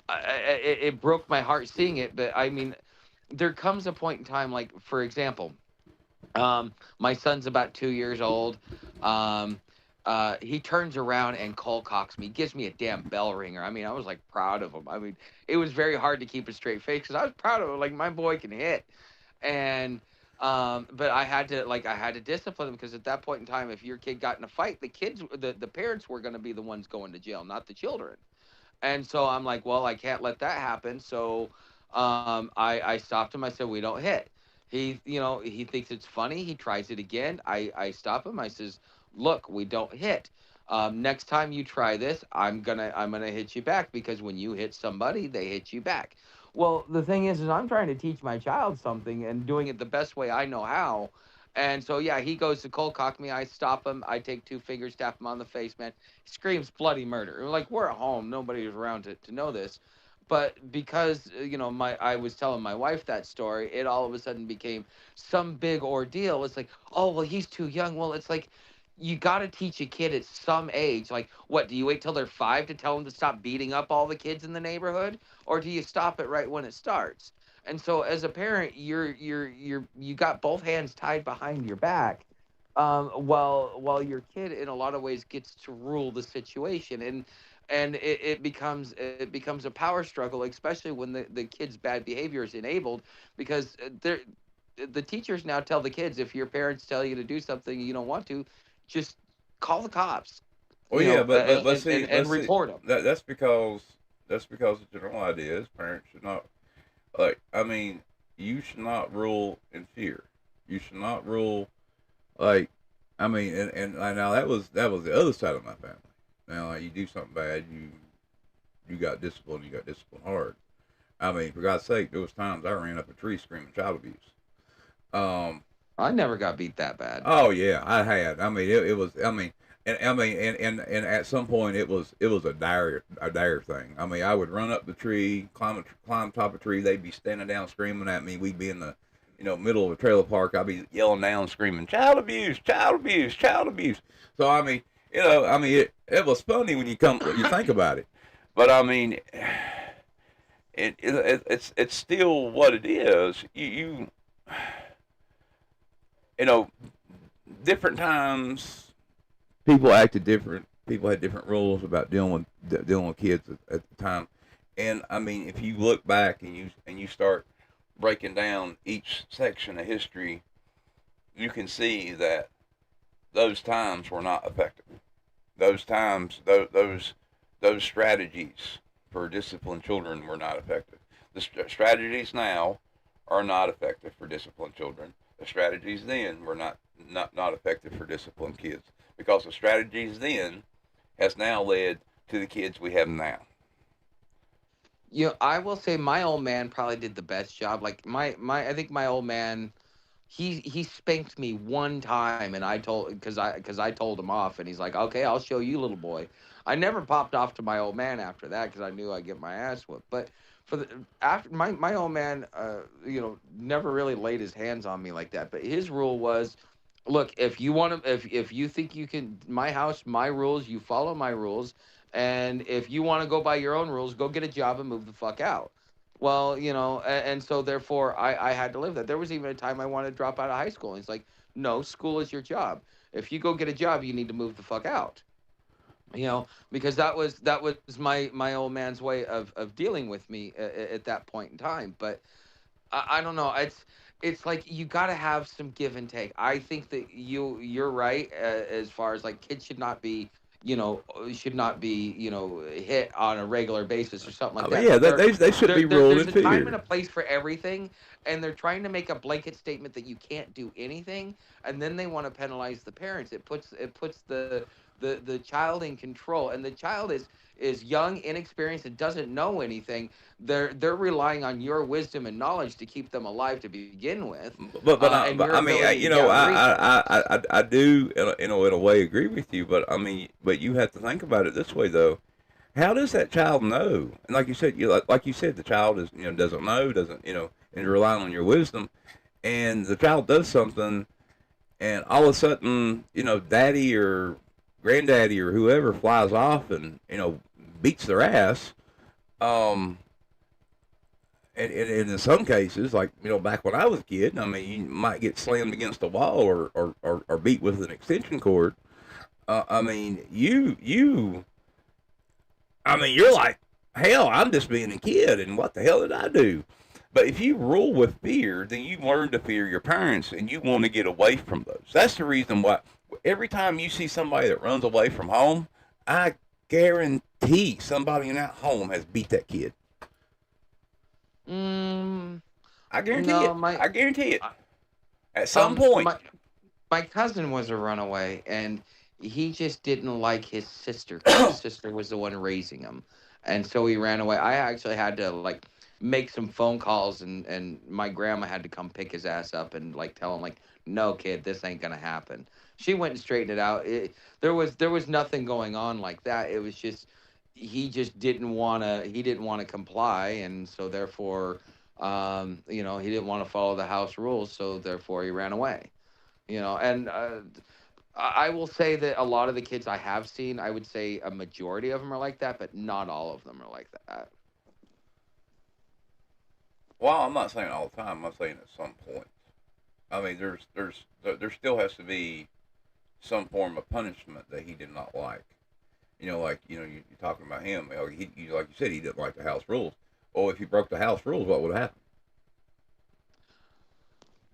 it broke my heart seeing it. But I mean, there comes a point in time, like for example, my son's about 2 years old. Um, he turns around and cold cocks me, gives me a damn bell ringer. I mean, I was like proud of him. I mean, it was very hard to keep a straight face because I was proud of him. Like my boy can hit, and but I had to discipline him because at that point in time, if your kid got in a fight, the parents were going to be the ones going to jail, not the children. And so I'm like, well, I can't let that happen. So I stopped him. I said, we don't hit. He thinks it's funny. He tries it again. I stop him. I says, look, we don't hit. Next time you try this, I'm gonna hit you back because when you hit somebody, they hit you back. Well, the thing is I'm trying to teach my child something and doing it the best way I know how. And so yeah, he goes to cold cock me. I stop him. I take two fingers, tap him on the face, man. He screams bloody murder. Like we're at home, nobody's around to know this. But because my I was telling my wife that story, it all of a sudden became some big ordeal. It's like, oh well, he's too young. Well, it's like you got to teach a kid at some age. Like, what do you wait till they're 5 to tell them to stop beating up all the kids in the neighborhood, or do you stop it right when it starts? And so, as a parent, you got both hands tied behind your back, while your kid, in a lot of ways, gets to rule the situation, and it becomes a power struggle, especially when the kid's bad behavior is enabled, because the teachers now tell the kids if your parents tell you to do something you don't want to, just call the cops, Well, yeah, but and, see, and, and report them. that's because the general idea is parents should not, like, I mean, you should not rule in fear. You should not rule, like, I mean, and now that was the other side of my family. Now, like, you do something bad, you got disciplined. You got disciplined hard. I mean, for God's sake, there was times I ran up a tree screaming child abuse. Um, I never got beat that bad. oh yeah, I had. I mean, it was. I mean, and at some point it was a dire thing. I mean, I would run up the tree, climb top of a tree. They'd be standing down screaming at me. We'd be in the middle of a trailer park. I'd be yelling down, screaming, "Child abuse! Child abuse! Child abuse!" So I mean, it was funny when you think about it, but I mean, it's still what it is. You know, different times people acted different. People had different rules about dealing with kids at the time. And I mean, if you look back and you start breaking down each section of history, you can see that those times were not effective. Those times, those strategies for disciplined children were not effective. The strategies now are not effective for disciplined children. The strategies then were not effective for disciplined kids, because the strategies then has now led to the kids we have now. I will say my old man probably did the best job. Like I think my old man, he spanked me one time, and I told because I told him off, and he's like, okay, I'll show you, little boy. I never popped off to my old man after that because I knew I'd get my ass whooped. But for the after my old man, never really laid his hands on me like that. But his rule was, Look, if you want to, if you think you can, my house, my rules, you follow my rules, and if you want to go by your own rules, go get a job and move the fuck out. Well, and so therefore, I had to live that. There was even a time I wanted to drop out of high school. And he's like, no, school is your job. If you go get a job, you need to move the fuck out. Because that was my old man's way of dealing with me at that point in time. But I don't know. It's like you got to have some give and take. I think that you're right as far as like kids should not be hit on a regular basis or something I like mean, that. yeah, But they should be ruled there's in a time and fear. a place for everything, and they're trying to make a blanket statement that you can't do anything, and then they want to penalize the parents. It puts the child in control, and the child is young, inexperienced, and doesn't know anything. They're relying on your wisdom and knowledge to keep them alive to begin with, and But your I mean, ability to gather resources. I do in a way agree with you. But I mean, but you have to think about it this way though. How does that child know? And like you said, like you said, the child is doesn't know, doesn't and relying on your wisdom. And the child does something, and all of a sudden, daddy or granddaddy or whoever flies off and beats their ass. Um, and in some cases, like back when I was a kid, I mean, you might get slammed against a wall or beat with an extension cord. I mean, I mean, you're like, hell, I'm just being a kid, and what the hell did I do? But if you rule with fear, then you learn to fear your parents, and you want to get away from those. That's the reason why every time you see somebody that runs away from home, I guarantee somebody in that home has beat that kid. Mm, I guarantee no, it. I guarantee it. uh, At some point. my cousin was a runaway, and he just didn't like his sister because his sister was the one raising him, and so he ran away. I actually had to like make some phone calls, and my grandma had to come pick his ass up and like tell him like, no kid, this ain't gonna happen. She went and straightened it out. There was nothing going on like that. It was just he didn't want to comply, and so therefore he didn't want to follow the house rules, so therefore he ran away. And I will say that a lot of the kids I have seen, I would say a majority of them are like that, but not all of them are like that. Well, I'm not saying all the time. I'm saying at some point. I mean, there still has to be some form of punishment that he did not like. Like you're talking about him. Like you said, he didn't like the house rules. Well, if he broke the house rules, what would happen?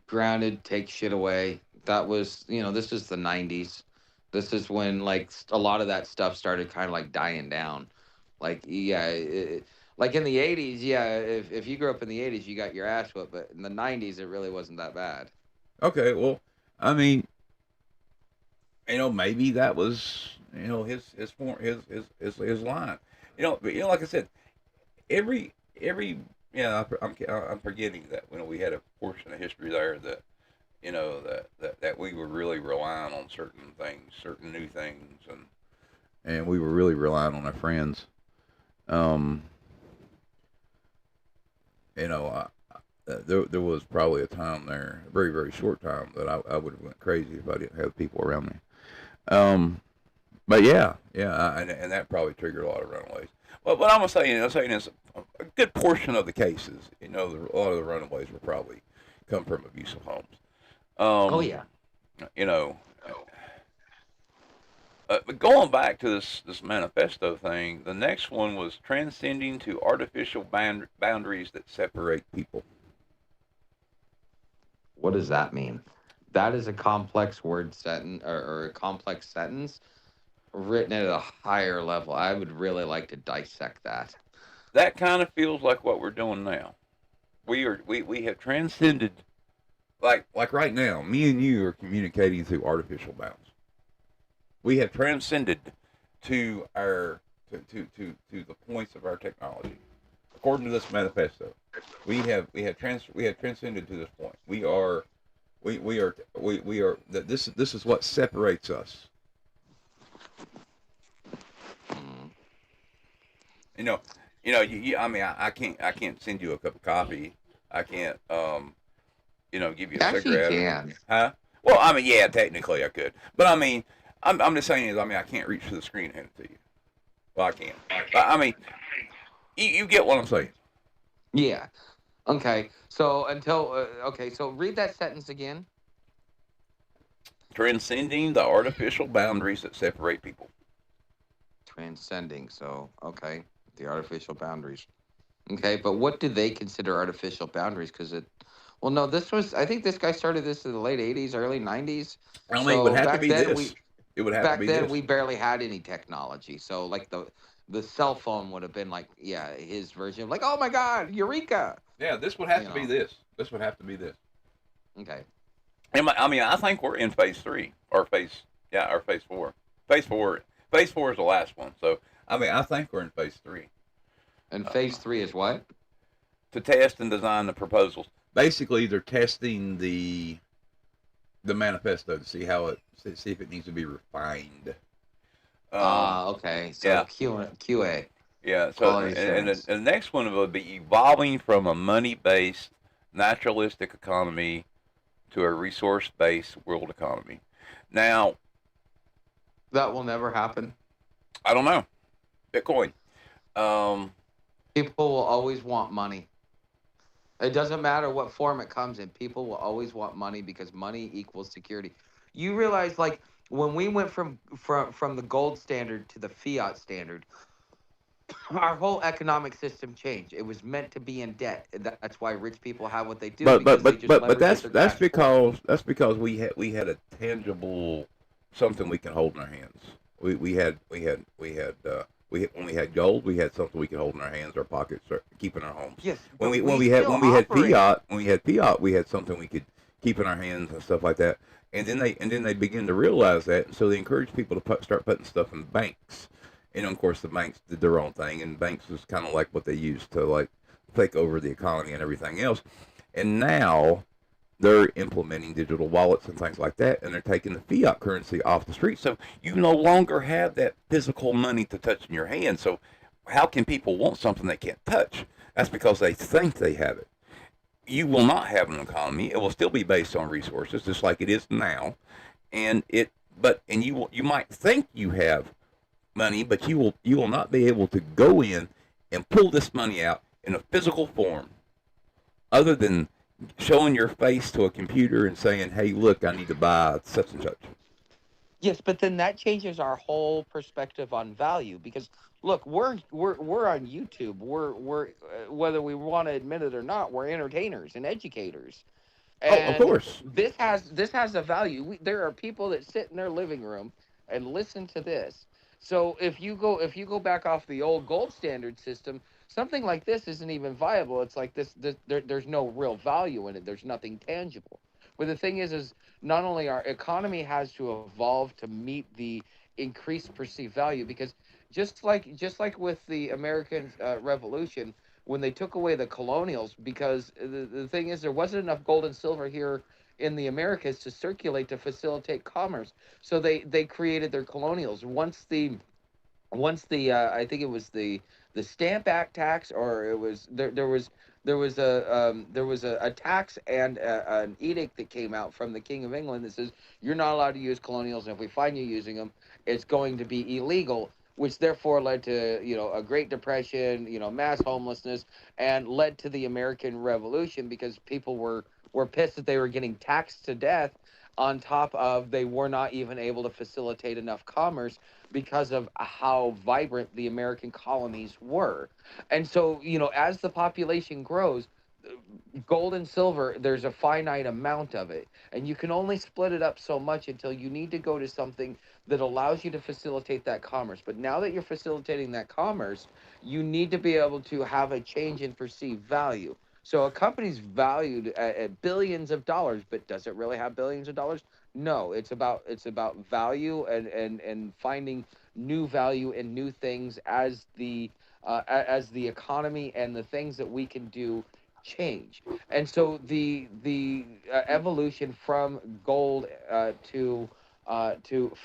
Grounded, take shit away. That was, this is the 90s. This is when like a lot of that stuff started kind of like dying down. Like, yeah, like in the 80s, yeah, if you grew up in the 80s, you got your ass whooped, but in the 90s, it really wasn't that bad. Okay, well, I mean, maybe that was his line. But like I said, every I'm forgetting that we had a portion of history there that that we were really relying on certain things, certain new things, and we were really relying on our friends. Um, there was probably a time there, a very very short time, that I would have went crazy if I didn't have people around me. Um, but yeah, and that probably triggered a lot of runaways. Well, but I'm saying is a good portion of the cases, a lot of the runaways will probably come from abusive homes. Oh, Um, yeah. you know, but going back to this manifesto thing, the next one was transcending to artificial boundaries that separate people. What does that mean? That is a complex word sentence or a complex sentence written at a higher level. I would really like to dissect that. That kind of feels like what we're doing now. We have transcended, like right now, me and you are communicating through artificial bounds. We have transcended to our to the points of our technology. According to this manifesto, we have transcended to this point. We are that this is what separates us. Mm. You know, I mean, I can't send you a cup of coffee. I can't give you a Actually, you cigarette, can. huh? Well, I mean, yeah, technically I could, but I mean, I'm just saying is, I mean, I can't reach for the screen and hand it to you. Well, I can, but I mean, you get what I'm saying. Yeah. Okay. So okay. So read that sentence again. Transcending the artificial boundaries that separate people. Transcending. So okay, the artificial boundaries. Okay, but what do they consider artificial boundaries? Because it, well, no, this was. I think this guy started this in the late '80s, early '90s. I mean, it would So have to be this. It would have to back be then this. we barely had any technology. So like the cell phone would have been like, yeah, his version of like, oh my God, Eureka. Yeah, this would have You to be know. this. This would have to be this. Okay. I mean, I think we're in phase three or phase, yeah, or phase four. Phase four. Phase four is the last one. So, I mean, I think we're in phase three. And Uh, phase three is what? to test and design the proposals. Basically, they're testing the manifesto to see how it see if it needs to be refined. Okay. So Yeah, QA, yeah. So, quality assurance. and the next one will be evolving from a money-based, naturalistic economy to a resource-based world economy. Now, That will never happen. I don't know. Bitcoin. Um, People will always want money. It doesn't matter what form it comes in. People will always want money because money equals security. You realize, like, when we went from the gold standard to the fiat standard, our whole economic system changed. It was meant to be in debt. That's why rich people have what they do because they just But leverage their cash flow. that's because we had a tangible something we can hold in our hands. When we had gold, we had something we could hold in our hands, our pockets, or keep in our homes. Yes, but we still When we had operate. fiat, we had something we could keep in our hands and stuff like that. And then they begin to realize that, and so they encourage people to start putting stuff in banks. And of course, the banks did their own thing, and banks was kind of like what they used to like take over the economy and everything else. And now they're implementing digital wallets and things like that, and they're taking the fiat currency off the street. So you no longer have that physical money to touch in your hand. So how can people want something they can't touch? That's because they think they have it. You will not have an economy. It will still be based on resources, just like it is now. And you might think you have money, but you will not be able to go in and pull this money out in a physical form, other than showing your face to a computer and saying, "Hey, look, I need to buy such and such." Yes, but then that changes our whole perspective on value because look, we're on YouTube. We're whether we want to admit it or not, we're entertainers and educators. Oh, of And course. this has a value. There are people that sit in their living room and listen to this. So if you go back off the old gold standard system, something like this isn't even viable. It's like there's no real value in it. There's nothing tangible. But the thing is not only our economy has to evolve to meet the increased perceived value because just like with the American Revolution when they took away the colonials because the thing is there wasn't enough gold and silver here in the Americas to circulate to facilitate commerce. So they created their colonials. Once the I think it was the Stamp Act tax or it was there was a tax and an edict that came out from the King of England that says you're not allowed to use colonials and if we find you using them it's going to be illegal, which therefore led to a Great Depression, mass homelessness, and led to the American Revolution because people were pissed that they were getting taxed to death. On top of they were not even able to facilitate enough commerce because of how vibrant the American colonies were. And so, as the population grows, gold and silver, there's a finite amount of it. And you can only split it up so much until you need to go to something that allows you to facilitate that commerce. But now that you're facilitating that commerce, you need to be able to have a change in perceived value. So a company's valued at billions of dollars, but does it really have billions of dollars? No, it's about value and finding new value and new things as the economy and the things that we can do change. And so the evolution from gold to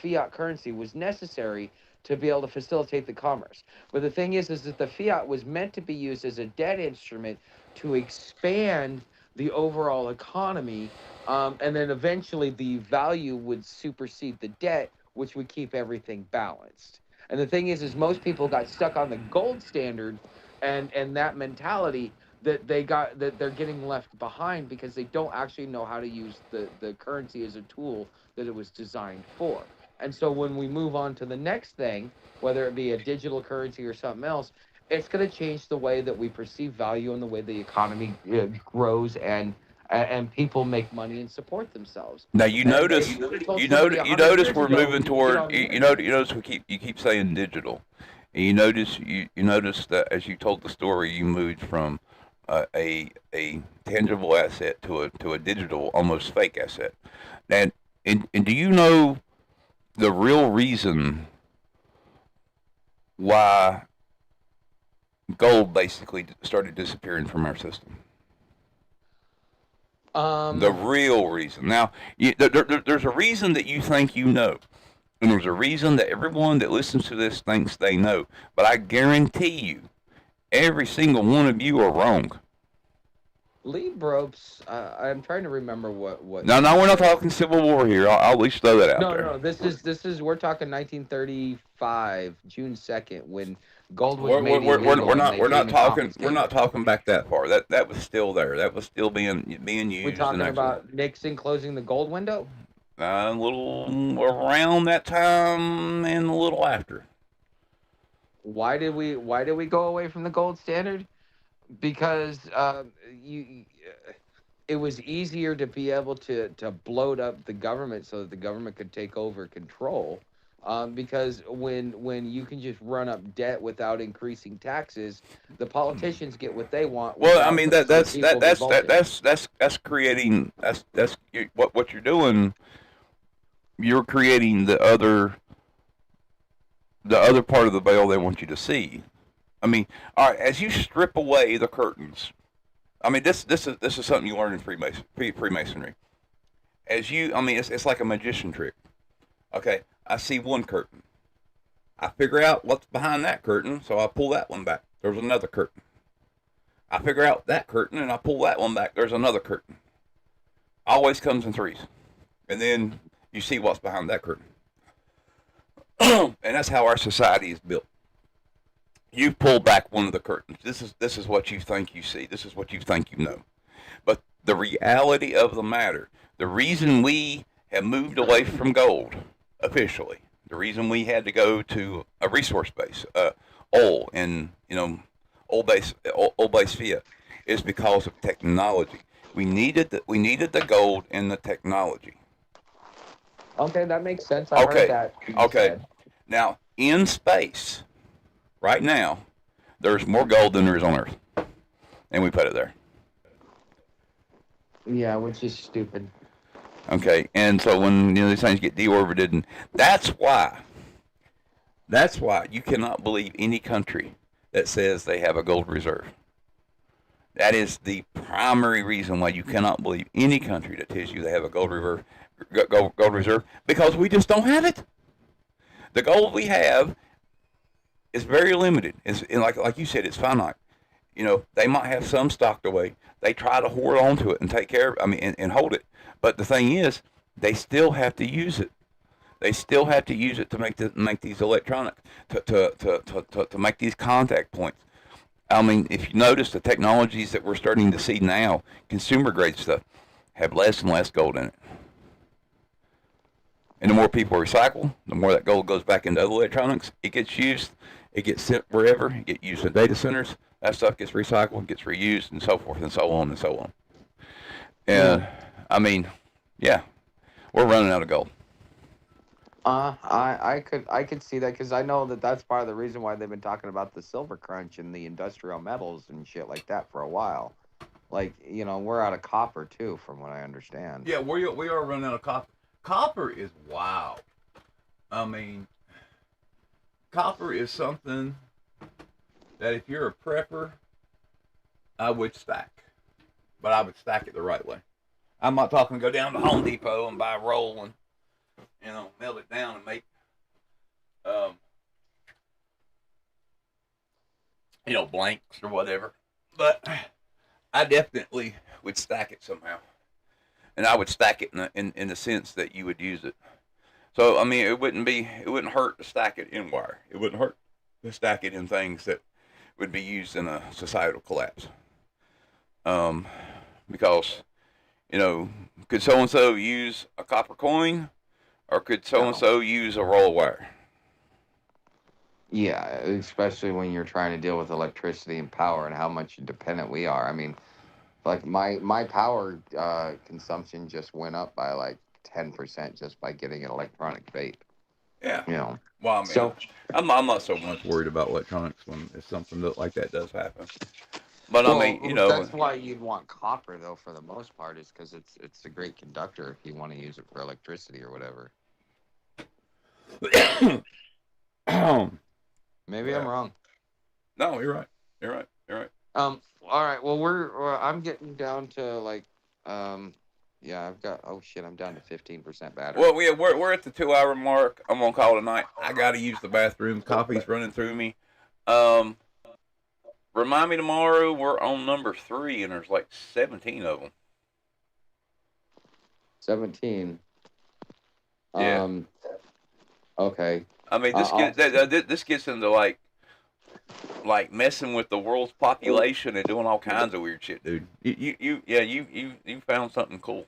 fiat currency was necessary to be able to facilitate the commerce. But the thing is that the fiat was meant to be used as a debt instrument to expand the overall economy, and then eventually the value would supersede the debt, which would keep everything balanced. And the thing is most people got stuck on the gold standard, and that mentality that they're getting left behind because they don't actually know how to use the currency as a tool that it was designed for. And so when we move on to the next thing, whether it be a digital currency or something else, it's going to change the way that we perceive value and the way the economy grows, and people make money and support themselves. Now you And notice, you could have told somebody you 100 notice years we're ago, moving you could get toward. on the You notice you keep saying digital, and you notice that as you told the story, you moved from a tangible asset to a digital, almost fake asset. And do you know the real reason why gold basically started disappearing from our system? The real reason. Now, there's a reason that you think you know, and there's a reason that everyone that listens to this thinks they know. But I guarantee you, every single one of you are wrong. lead ropes. I'm trying to remember what No, you we're not said. talking Civil War here. I'll at least throw that out No, there. no, this is we're talking 1935, June 2nd, when gold was We're, we're, made we're, we're illegal we're and not they we're came not and talking we're confiscated not it. talking back that far. That was still there. That was still being We're used and talking actually about Nixon closing the gold window. a little around that time and a little after. Why did we go away from the gold standard? Because it was easier to be able to bloat up the government so that the government could take over control. Because when you can just run up debt without increasing taxes, the politicians get what they want Well, I without mean the people revolting. that's creating what you're doing. You're creating the other part of the veil they want you to see. I mean, all right, as you strip away the curtains. I mean, this is something you learn in Freemasonry. I mean, it's like a magician trick. Okay, I see one curtain. I figure out what's behind that curtain, so I pull that one back. There's another curtain. I figure out that curtain, and I pull that one back. There's another curtain. Always comes in threes. And then you see what's behind that curtain. And that's how our society is built. You pull back one of the curtains. This is what you think you see. This is what you think you know. But the reality of the matter, the reason we have moved away from gold officially, the reason we had to go to a resource base, oil and oil base fiat, is because of technology. We needed the gold and the technology. Okay, that makes sense. I heard Okay, that being okay. said. Now in space, right now, there's more gold than there is on Earth, and we put it there. Yeah, which is stupid. Okay, and so when these things get deorbited, and that's why you cannot believe any country that says they have a gold reserve. That is the primary reason why you cannot believe any country that tells you they have a gold reserve, because we just don't have it. The gold we have is very limited. It's like you said, it's finite. They might have some stocked away. They try to hoard onto it and take care of. I mean, and hold it. But the thing is, they still have to use it. They still have to use it to make these electronic to make these contact points. I mean, if you notice the technologies that we're starting to see now, consumer grade stuff, have less and less gold in it. And the more people recycle, the more that gold goes back into other electronics. It gets used. It gets sent wherever. It gets used in data centers. That stuff gets recycled, gets reused, and so forth, and so on, and so on. And, I mean, yeah, we're running out of gold. I could see that because I know that that's part of the reason why they've been talking about the silver crunch and the industrial metals and shit like that for a while. Like, we're out of copper too, from what I understand. Yeah, we are running out of copper. Copper is wow. I mean, copper is something that if you're a prepper, I would stack. But I would stack it the right way. I'm not talking go down to Home Depot and buy a roll and, melt it down and make, blanks or whatever. But I definitely we'd stack it somehow, and I would stack it in the sense that you would use it. So I mean, it wouldn't hurt to stack it in wire. It wouldn't hurt to stack it in things that would be used in a societal collapse. Because could so and so use a copper coin, or could so and so use a roll of wire? Yeah, especially when you're trying to deal with electricity and power and how much dependent we are. I mean, like my power consumption just went up by like 10% just by getting an electronic vape. Yeah. Well, I mean, So I'm not so much worried about electronics when it's something like that does happen. But well, I mean, that's why you'd want copper though for the most part, is because it's a great conductor if you want to use it for electricity or whatever. Maybe I'm wrong. No, you're right. All right. Well, I'm getting down to like, yeah, I'm down to 15% battery. Well, we're at the 2 hour mark. I'm gonna call it a night. I gotta use the bathroom. Coffee's running through me. Remind me tomorrow. We're on number 3, and there's like 17 of them. 17. Yeah. Okay. I mean, this gets into like messing with the world's population and doing all kinds of weird shit, dude. You found something cool.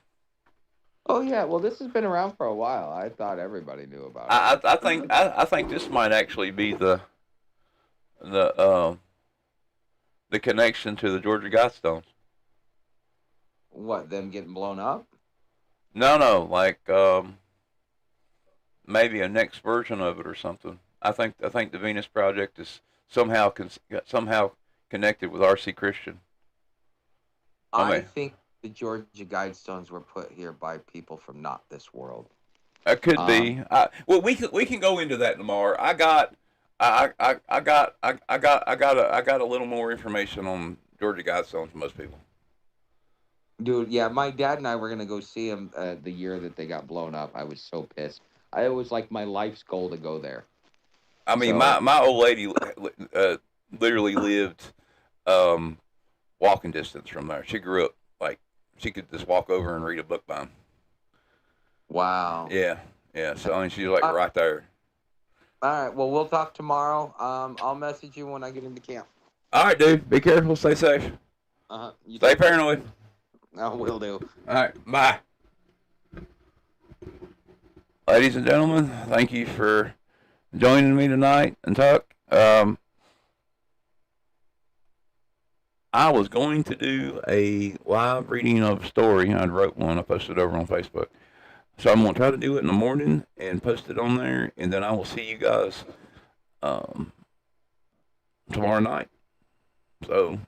Oh yeah. Well, this has been around for a while. I thought everybody knew about it. I think this might actually be the connection to the Georgia Guidestones. What, them getting blown up? No, like maybe a next version of it or something. I think the Venus Project is somehow connected with R.C. Christian. I think the Georgia Guidestones were put here by people from not this world. It could be. Well, we can go into that tomorrow. I got a little more information on Georgia Guidestones than most people. Dude, yeah, my dad and I were gonna go see them the year that they got blown up. I was so pissed. It was like my life's goal to go there. I mean, my old lady literally lived walking distance from there. She grew up like she could just walk over and read a book by him. Wow. Yeah. So I mean, she's like right there. All right. Well, we'll talk tomorrow. I'll message you when I get into camp. All right, dude. Be careful. Stay safe. Stay paranoid. I will do. All right. Bye. Ladies and gentlemen, thank you for joining me tonight and talk. I was going to do a live reading of a story. I wrote one. I posted it over on Facebook. So I'm going to try to do it in the morning and post it on there. And then I will see you guys tomorrow night. So